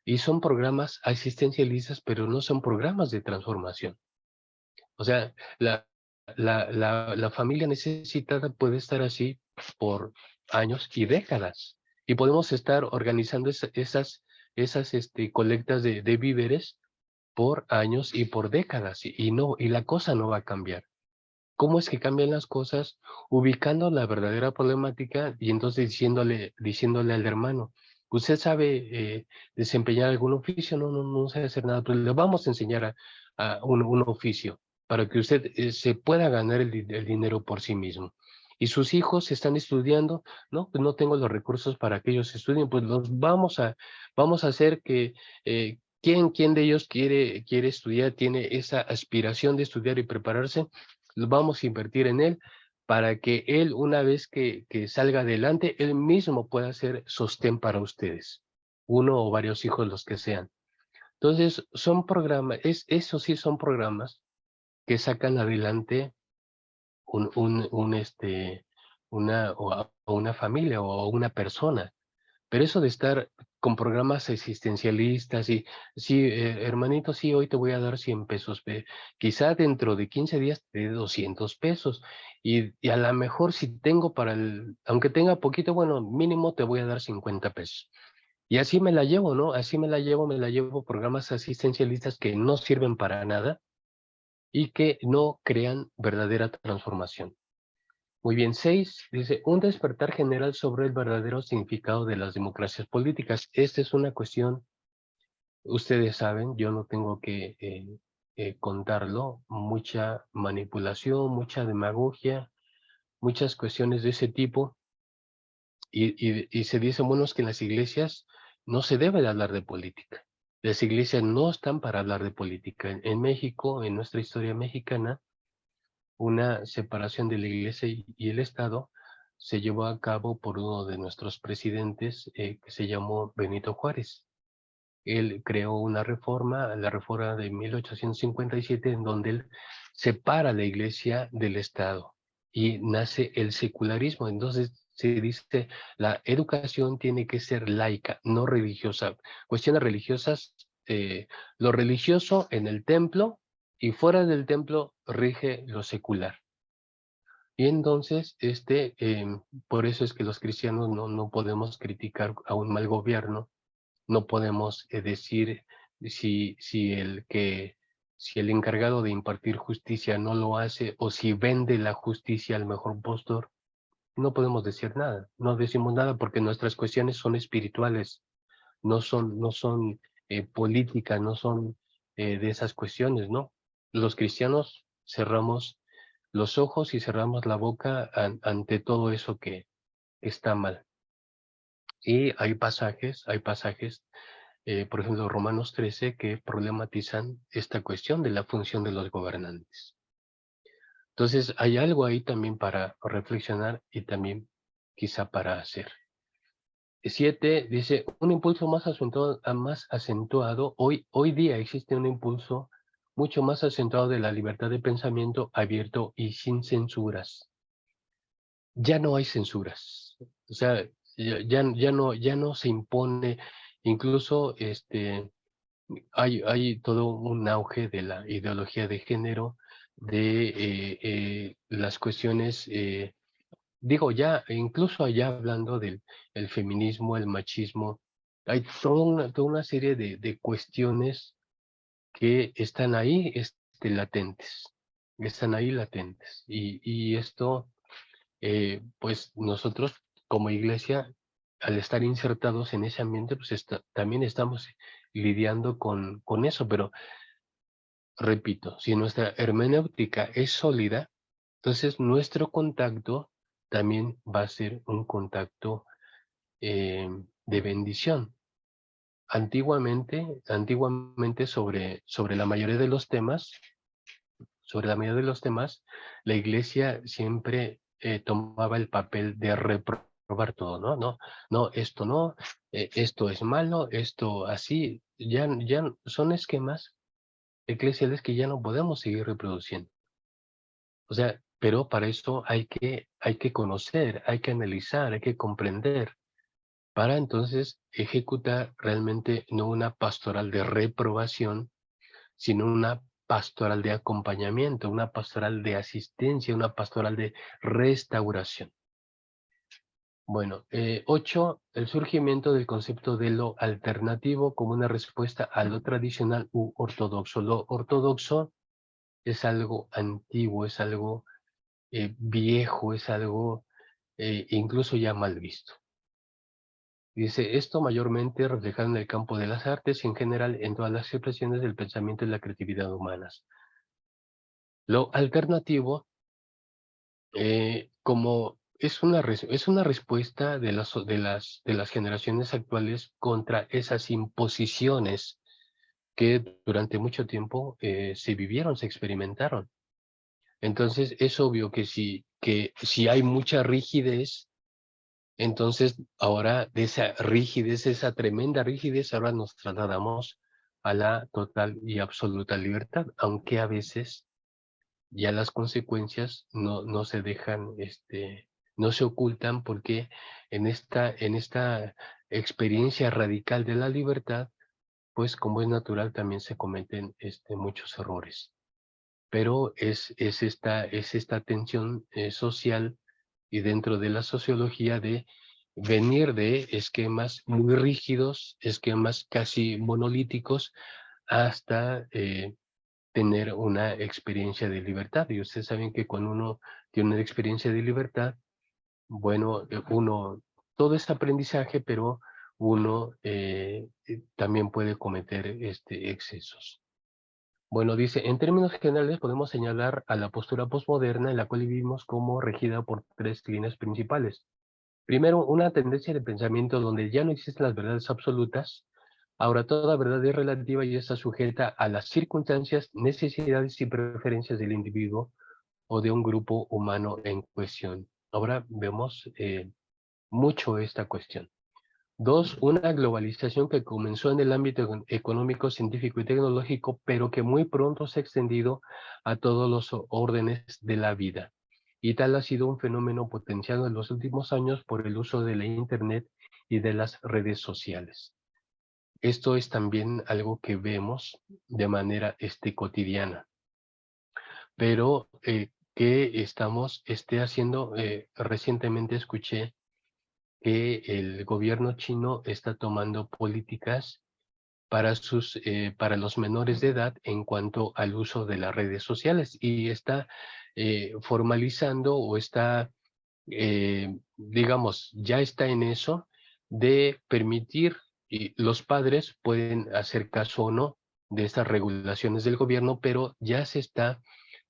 Y son programas asistencialistas, pero no son programas de transformación. O sea, la familia necesitada puede estar así por años y décadas. Y podemos estar organizando esas colectas de víveres por años y por décadas. Y la cosa no va a cambiar. cómo es que cambian las cosas, ubicando la verdadera problemática y entonces diciéndole al hermano, ¿usted sabe desempeñar algún oficio? No, no sé hacer nada, pero le vamos a enseñar a un oficio para que usted se pueda ganar el dinero por sí mismo. Y sus hijos están estudiando, no, pues no tengo los recursos para que ellos estudien, pues los vamos a hacer que, ¿quién de ellos quiere estudiar, tiene esa aspiración de estudiar y prepararse? Vamos a invertir en él para que él, una vez que salga adelante, él mismo pueda ser sostén para ustedes, uno o varios hijos, los que sean. Entonces, son programas, eso sí son programas que sacan adelante una familia o una persona. Pero eso de estar con programas existencialistas y, sí, hermanito, sí, hoy te voy a dar 100 pesos, quizá dentro de 15 días te dé 200 pesos y a lo mejor si tengo aunque tenga poquito, bueno, mínimo te voy a dar 50 pesos. Y así me la llevo, ¿no? Así me la llevo programas asistencialistas que no sirven para nada y que no crean verdadera transformación. Muy bien, 6 dice, un despertar general sobre el verdadero significado de las democracias políticas. Esta es una cuestión, ustedes saben, yo no tengo que contarlo, mucha manipulación, mucha demagogia, muchas cuestiones de ese tipo, y se dice, bueno, es que en las iglesias no se debe de hablar de política. Las iglesias no están para hablar de política. En México, en nuestra historia mexicana, una separación de la Iglesia y el Estado se llevó a cabo por uno de nuestros presidentes que se llamó Benito Juárez. Él creó una reforma, la reforma de 1857, en donde él separa la Iglesia del Estado y nace el secularismo. Entonces se dice, la educación tiene que ser laica, no religiosa. Cuestiones religiosas, lo religioso en el templo y fuera del templo rige lo secular. Y entonces, por eso es que los cristianos no podemos criticar a un mal gobierno, no podemos decir si el encargado de impartir justicia no lo hace o si vende la justicia al mejor postor, no podemos decir nada, no decimos nada porque nuestras cuestiones son espirituales, no son políticas, no son de esas cuestiones, ¿no? Los cristianos cerramos los ojos y cerramos la boca ante todo eso que está mal. Y hay pasajes, por ejemplo, Romanos 13, que problematizan esta cuestión de la función de los gobernantes. Entonces, hay algo ahí también para reflexionar y también quizá para hacer. 7 dice, un impulso más acentuado, hoy día existe un impulso mucho más acentuado de la libertad de pensamiento abierto y sin censuras. Ya no hay censuras, o sea, ya no se impone, incluso hay todo un auge de la ideología de género, de las cuestiones, digo, ya, incluso allá hablando del el feminismo, el machismo, hay toda una serie de cuestiones que están ahí latentes, están ahí latentes, y esto pues nosotros como iglesia, al estar insertados en ese ambiente, pues también estamos lidiando con eso, pero repito, si nuestra hermenéutica es sólida, entonces nuestro contacto también va a ser un contacto de bendición. Antiguamente sobre la mayoría de los temas, la iglesia siempre tomaba el papel de reprobar todo, ¿no? No, esto es malo, esto así, ya son esquemas eclesiales que ya no podemos seguir reproduciendo. O sea, pero para eso hay que conocer, hay que analizar, hay que comprender, para entonces ejecutar realmente no una pastoral de reprobación, sino una pastoral de acompañamiento, una pastoral de asistencia, una pastoral de restauración. Bueno, 8, el surgimiento del concepto de lo alternativo como una respuesta a lo tradicional u ortodoxo. Lo ortodoxo es algo antiguo, es algo viejo, es algo incluso ya mal visto. Dice, esto mayormente reflejado en el campo de las artes y en general en todas las expresiones del pensamiento y la creatividad humanas. Lo alternativo, como es una respuesta de las generaciones actuales contra esas imposiciones que durante mucho tiempo se vivieron, se experimentaron. Entonces, es obvio que si hay mucha rigidez, entonces ahora de esa rigidez, esa tremenda rigidez, ahora nos trasladamos a la total y absoluta libertad, aunque a veces ya las consecuencias no se dejan, no se ocultan porque en esta experiencia radical de la libertad, pues como es natural también se cometen muchos errores. Pero es esta tensión social y dentro de la sociología de venir de esquemas muy rígidos, esquemas casi monolíticos, hasta tener una experiencia de libertad. Y ustedes saben que cuando uno tiene una experiencia de libertad, bueno, todo es aprendizaje, pero uno también puede cometer excesos. Bueno, dice, en términos generales podemos señalar a la postura posmoderna en la cual vivimos como regida por tres líneas principales. Primero, una tendencia de pensamiento donde ya no existen las verdades absolutas. Ahora toda verdad es relativa y está sujeta a las circunstancias, necesidades y preferencias del individuo o de un grupo humano en cuestión. Ahora vemos mucho esta cuestión. Dos, una globalización que comenzó en el ámbito económico, científico y tecnológico, pero que muy pronto se ha extendido a todos los órdenes de la vida. Y tal ha sido un fenómeno potenciado en los últimos años por el uso de la Internet y de las redes sociales. Esto es también algo que vemos de manera cotidiana, pero que estamos haciendo, recientemente escuché que el gobierno chino está tomando políticas para los menores de edad en cuanto al uso de las redes sociales y está formalizando o está, digamos, ya está en eso de permitir, y los padres pueden hacer caso o no de estas regulaciones del gobierno, pero ya se está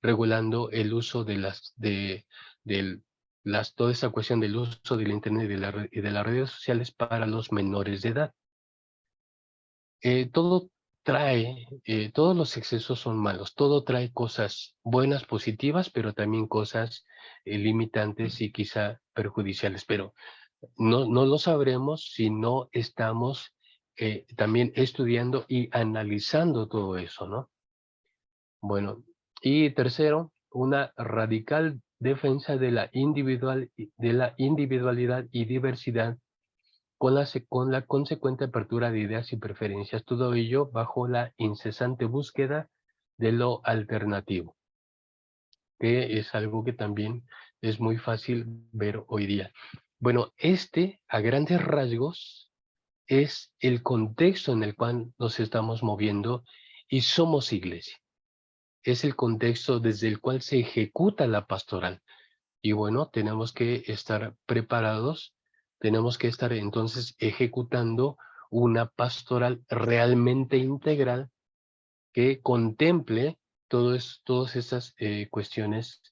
regulando el uso toda esa cuestión del uso del Internet y de las redes sociales para los menores de edad. Todo todos los excesos son malos, todo trae cosas buenas, positivas, pero también cosas limitantes y quizá perjudiciales, pero no lo sabremos si no estamos también estudiando y analizando todo eso, ¿no? Bueno, y tercero, una radical defensa de de la individualidad y diversidad con la consecuente apertura de ideas y preferencias, todo ello bajo la incesante búsqueda de lo alternativo, que es algo que también es muy fácil ver hoy día. Bueno, a grandes rasgos, es el contexto en el cual nos estamos moviendo y somos iglesia. Es el contexto desde el cual se ejecuta la pastoral. Y bueno, tenemos que estar preparados, tenemos que estar entonces ejecutando una pastoral realmente integral que contemple todas esas cuestiones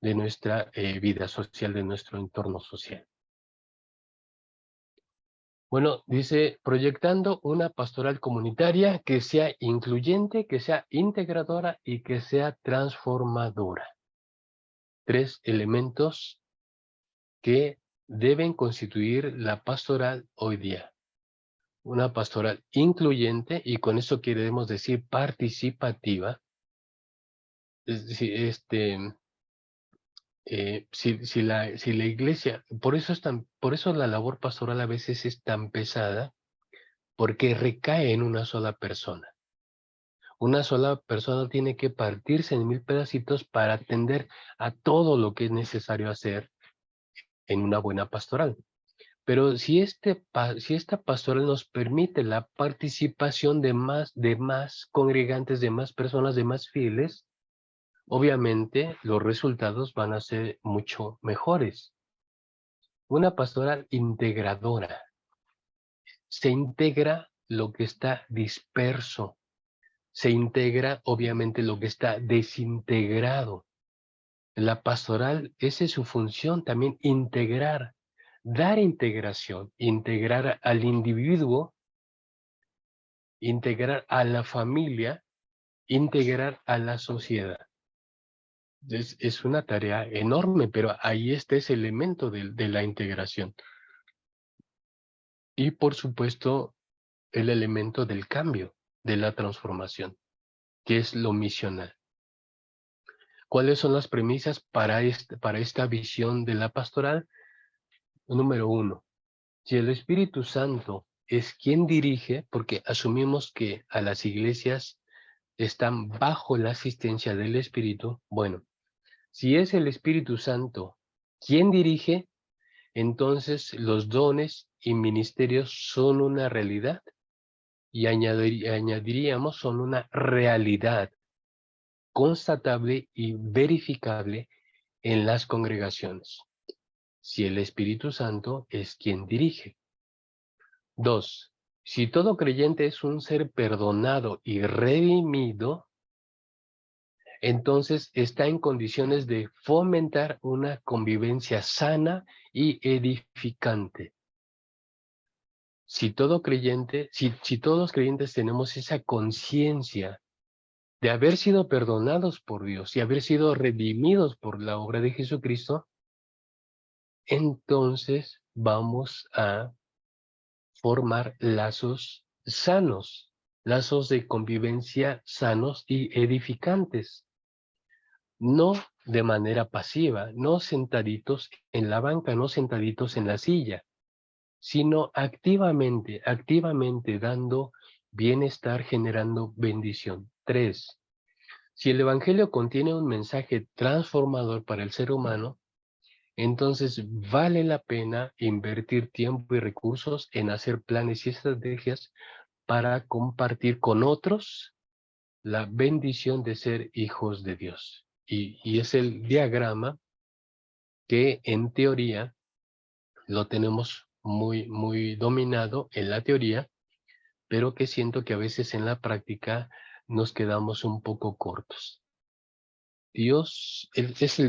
de nuestra vida social, de nuestro entorno social. Bueno, dice, proyectando una pastoral comunitaria que sea incluyente, que sea integradora y que sea transformadora. Tres elementos que deben constituir la pastoral hoy día. Una pastoral incluyente, y con eso queremos decir participativa. Es decir, si la iglesia, por eso la labor pastoral a veces es tan pesada, porque recae en una sola persona. Una sola persona tiene que partirse en 1000 pedacitos para atender a todo lo que es necesario hacer en una buena pastoral. Pero si esta pastoral nos permite la participación de más congregantes, de más personas, de más fieles, obviamente los resultados van a ser mucho mejores. Una pastoral integradora. Se integra lo que está disperso. Se integra, obviamente, lo que está desintegrado. La pastoral, esa es su función también, integrar, dar integración, integrar al individuo, integrar a la familia, integrar a la sociedad. Es una tarea enorme, pero ahí está ese elemento de la integración. Y por supuesto, el elemento del cambio, de la transformación, que es lo misional. ¿Cuáles son las premisas para esta visión de la pastoral? Número 1, si el Espíritu Santo es quien dirige, porque asumimos que a las iglesias están bajo la asistencia del Espíritu, bueno, si es el Espíritu Santo quien dirige, entonces los dones y ministerios son una realidad y añadiríamos son una realidad constatable y verificable en las congregaciones, si el Espíritu Santo es quien dirige. 2. Si todo creyente es un ser perdonado y redimido, entonces está en condiciones de fomentar una convivencia sana y edificante. Si todo creyente, si todos los creyentes tenemos esa conciencia de haber sido perdonados por Dios y haber sido redimidos por la obra de Jesucristo, entonces vamos a formar lazos sanos, lazos de convivencia sanos y edificantes. No de manera pasiva, no sentaditos en la banca, no sentaditos en la silla, sino activamente dando bienestar, generando bendición. 3. Si el Evangelio contiene un mensaje transformador para el ser humano, entonces vale la pena invertir tiempo y recursos en hacer planes y estrategias para compartir con otros la bendición de ser hijos de Dios. Y es el diagrama que en teoría lo tenemos muy dominado en la teoría, pero que siento que a veces en la práctica nos quedamos un poco cortos. Dios es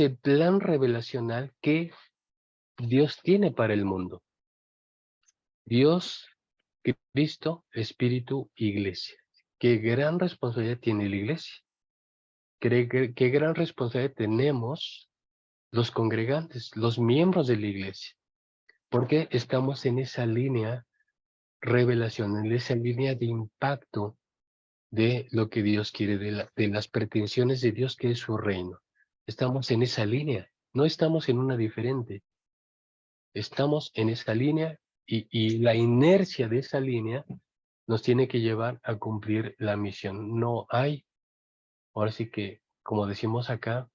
el plan revelacional que Dios tiene para el mundo. Dios, Cristo, Espíritu, Iglesia. Qué gran responsabilidad tiene la Iglesia. Qué gran responsabilidad tenemos los congregantes, los miembros de la Iglesia. Porque estamos en esa línea revelación, en esa línea de impacto de lo que Dios quiere, de las pretensiones de Dios, que es su reino. Estamos en esa línea, no estamos en una diferente. Estamos en esa línea y la inercia de esa línea nos tiene que llevar a cumplir la misión. No hay, ahora sí que, como decimos acá,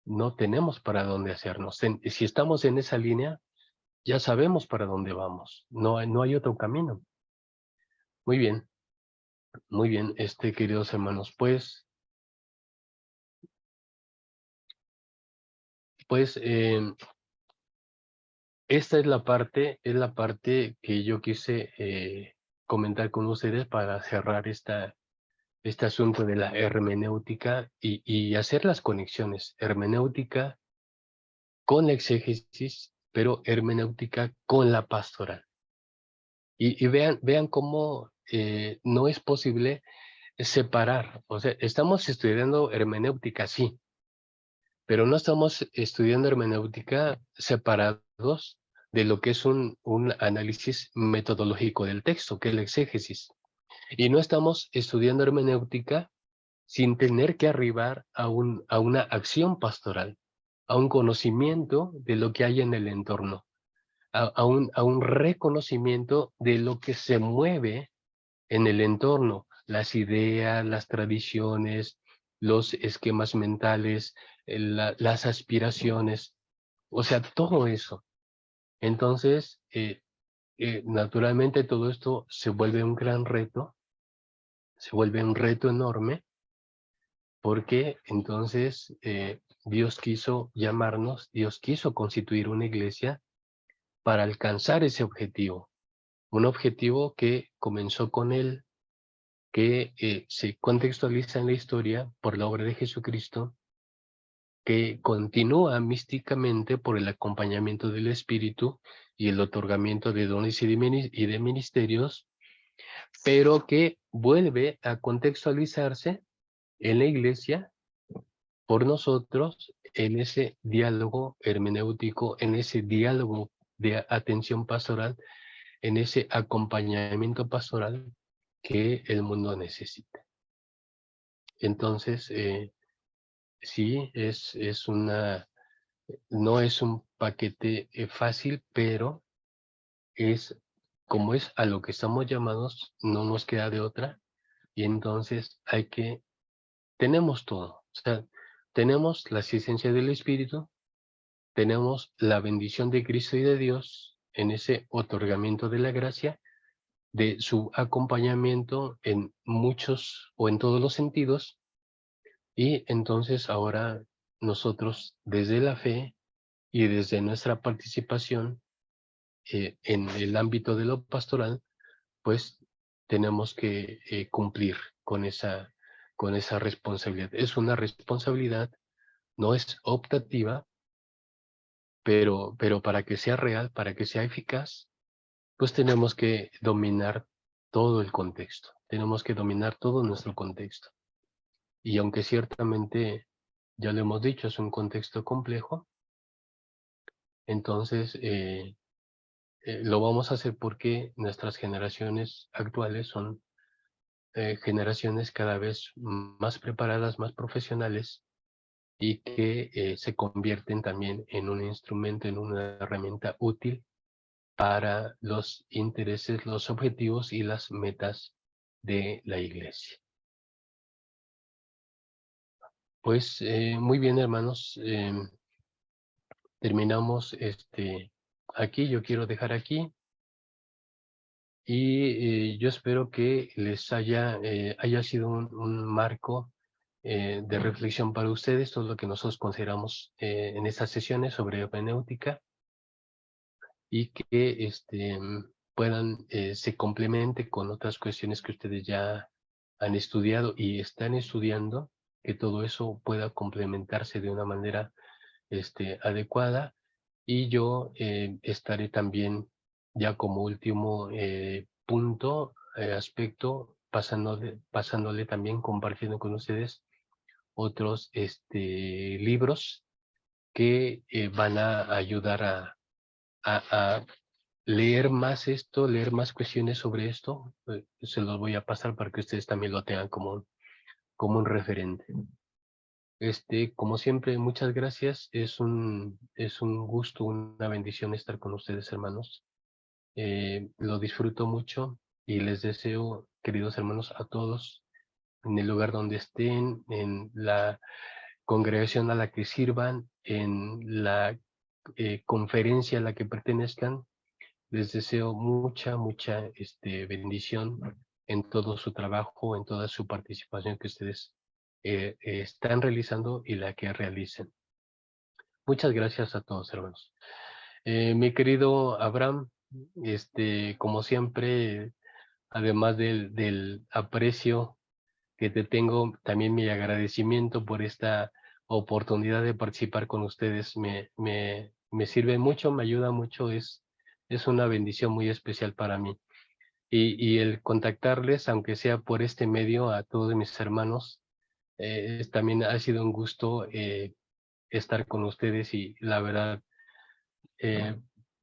no tenemos para dónde hacernos. Si estamos en esa línea, ya sabemos para dónde vamos. No hay otro camino. Muy bien, queridos hermanos, esta es la parte que yo quise comentar con ustedes para cerrar este asunto de la hermenéutica y hacer las conexiones. Hermenéutica con la exégesis, pero hermenéutica con la pastoral. Y vean cómo no es posible separar. O sea, estamos estudiando hermenéutica, sí, pero no estamos estudiando hermenéutica separados de lo que es un análisis metodológico del texto, que es la exégesis. Y no estamos estudiando hermenéutica sin tener que arribar a una acción pastoral, a un conocimiento de lo que hay en el entorno, a un reconocimiento de lo que se mueve en el entorno, las ideas, las tradiciones, los esquemas mentales, las aspiraciones, o sea, todo eso. Entonces, naturalmente todo esto se vuelve un gran reto, se vuelve un reto enorme, porque entonces Dios quiso llamarnos, Dios quiso constituir una iglesia para alcanzar ese objetivo. Un objetivo que comenzó con Él, que se contextualiza en la historia por la obra de Jesucristo, que continúa místicamente por el acompañamiento del Espíritu y el otorgamiento de dones y de ministerios, pero que vuelve a contextualizarse en la iglesia por nosotros en ese diálogo hermenéutico, en ese diálogo de atención pastoral, en ese acompañamiento pastoral que el mundo necesita. Entonces, sí, no es un paquete fácil, pero es como es a lo que estamos llamados, no nos queda de otra, y entonces tenemos todo, o sea, tenemos la asistencia del Espíritu, tenemos la bendición de Cristo y de Dios en ese otorgamiento de la gracia, de su acompañamiento en muchos o en todos los sentidos, y entonces ahora nosotros desde la fe y desde nuestra participación en el ámbito de lo pastoral, pues tenemos que cumplir con esa responsabilidad. Es una responsabilidad, no es optativa, pero para que sea real, para que sea eficaz, pues tenemos que dominar todo el contexto, tenemos que dominar todo nuestro contexto. Y aunque ciertamente, ya lo hemos dicho, es un contexto complejo, entonces lo vamos a hacer porque nuestras generaciones actuales son generaciones cada vez más preparadas, más profesionales y que se convierten también en un instrumento, en una herramienta útil para los intereses, los objetivos y las metas de la iglesia. Pues muy bien, hermanos, terminamos aquí, yo quiero dejar aquí y yo espero que les haya sido un marco de reflexión para ustedes, todo lo que nosotros consideramos en estas sesiones sobre hermenéutica y que puedan, se complemente con otras cuestiones que ustedes ya han estudiado y están estudiando, que todo eso pueda complementarse de una manera adecuada. Y yo estaré también ya como último punto, aspecto, pasándole también, compartiendo con ustedes otros libros que van a ayudar a leer más esto, leer más cuestiones sobre esto. Se los voy a pasar para que ustedes también lo tengan como un referente. Como siempre, muchas gracias. Es un gusto, una bendición estar con ustedes, hermanos. Lo disfruto mucho y les deseo, queridos hermanos, a todos, en el lugar donde estén, en la congregación a la que sirvan, en la conferencia a la que pertenezcan, les deseo mucha, mucha bendición en todo su trabajo, en toda su participación que ustedes están realizando y la que realicen. Muchas gracias a todos, hermanos. Mi querido Abraham, como siempre, además del aprecio que te tengo, también mi agradecimiento por esta oportunidad de participar con ustedes. Me sirve mucho, me ayuda mucho, es una bendición muy especial para mí. Y el contactarles, aunque sea por este medio, a todos mis hermanos, también ha sido un gusto estar con ustedes y la verdad, eh,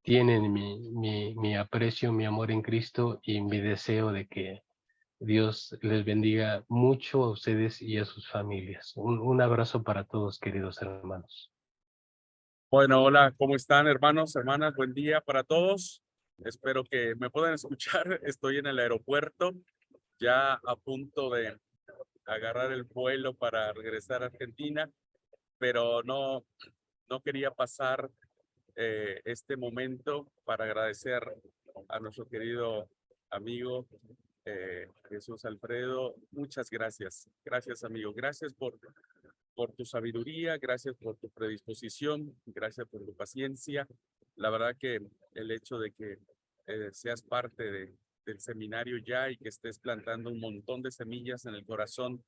tienen mi aprecio, mi amor en Cristo y mi deseo de que Dios les bendiga mucho a ustedes y a sus familias. Un abrazo para todos, queridos hermanos. Bueno, hola, ¿cómo están, hermanos, hermanas? Buen día para todos. Espero que me puedan escuchar. Estoy en el aeropuerto, ya a punto de agarrar el vuelo para regresar a Argentina, pero no quería pasar este momento para agradecer a nuestro querido amigo Jesús Alfredo, muchas gracias. Gracias, amigo. Gracias por tu sabiduría, gracias por tu predisposición, gracias por tu paciencia. La verdad que el hecho de que seas parte del seminario ya y que estés plantando un montón de semillas en el corazón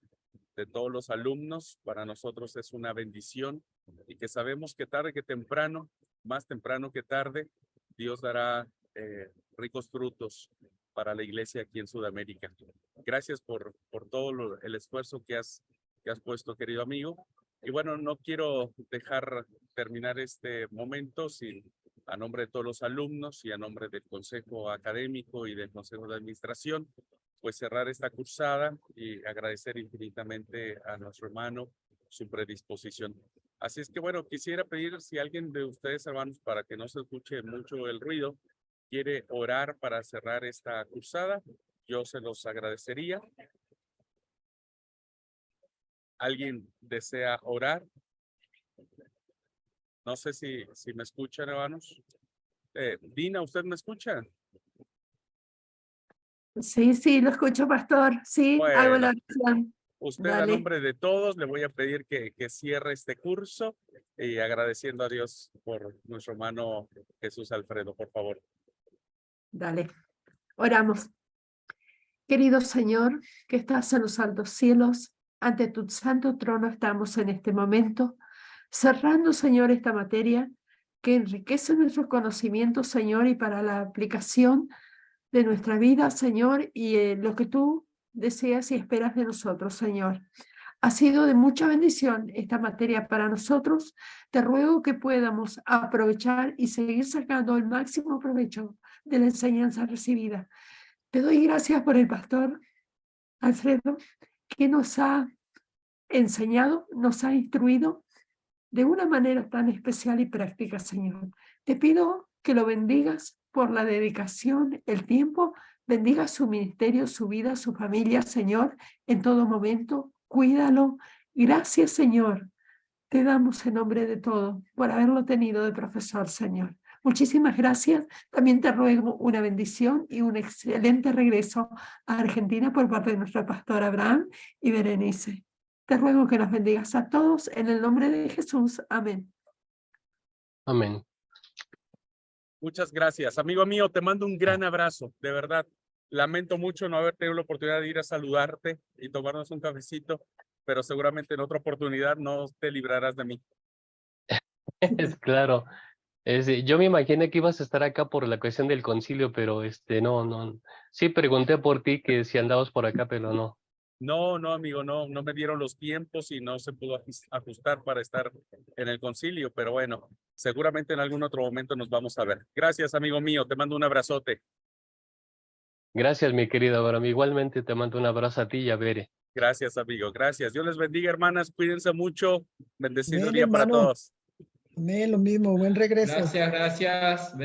de todos los alumnos, para nosotros es una bendición y que sabemos que tarde que temprano, más temprano que tarde, Dios dará ricos frutos para la iglesia aquí en Sudamérica. Gracias por todo el esfuerzo que has puesto, querido amigo. Y bueno, no quiero dejar terminar este momento sin, a nombre de todos los alumnos y a nombre del Consejo Académico y del Consejo de Administración, pues cerrar esta cursada y agradecer infinitamente a nuestro hermano su predisposición. Así es que bueno, quisiera pedir si alguien de ustedes, hermanos, para que no se escuche mucho el ruido, quiere orar para cerrar esta cursada, yo se los agradecería. ¿Alguien desea orar? No sé si me escuchan, hermanos. Dina, ¿usted me escucha? Sí, lo escucho, pastor. Sí, hago la Bueno, oración. usted a Dale. nombre de todos le voy a pedir que cierre este curso y agradeciendo a Dios por nuestro hermano Jesús Alfredo, por favor. Dale. Oramos. Querido Señor, que estás en los altos cielos, ante tu santo trono estamos en este momento, cerrando, Señor, esta materia que enriquece nuestros conocimientos, Señor, y para la aplicación de nuestra vida, Señor, y lo que tú deseas y esperas de nosotros, Señor. Ha sido de mucha bendición esta materia para nosotros. Te ruego que podamos aprovechar y seguir sacando el máximo provecho de la enseñanza recibida. Te doy gracias por el pastor Alfredo, que nos ha enseñado, nos ha instruido de una manera tan especial y práctica, Señor. Te pido que lo bendigas por la dedicación, el tiempo, bendiga su ministerio, su vida, su familia, Señor, en todo momento. Cuídalo. Gracias, Señor. Te damos en nombre de todo por haberlo tenido de profesor, Señor. Muchísimas gracias. También te ruego una bendición y un excelente regreso a Argentina por parte de nuestro pastor Abraham y Berenice. Te ruego que nos bendigas a todos en el nombre de Jesús. Amén. Amén. Muchas gracias. Amigo mío, te mando un gran abrazo, de verdad. Lamento mucho no haber tenido la oportunidad de ir a saludarte y tomarnos un cafecito, pero seguramente en otra oportunidad no te librarás de mí. Es claro. Yo me imaginé que ibas a estar acá por la cuestión del concilio, pero no. Sí pregunté por ti que si andabas por acá, pero no. No, amigo, no me dieron los tiempos y no se pudo ajustar para estar en el concilio, pero bueno, seguramente en algún otro momento nos vamos a ver. Gracias, amigo mío, te mando un abrazote. Gracias, mi querido Abraham. Igualmente te mando un abrazo a ti y a Bere. Gracias, amigo, gracias. Dios les bendiga, hermanas, cuídense mucho. Bendecido Amén, día para hermano. todos. Amén, lo mismo. Buen regreso. Gracias.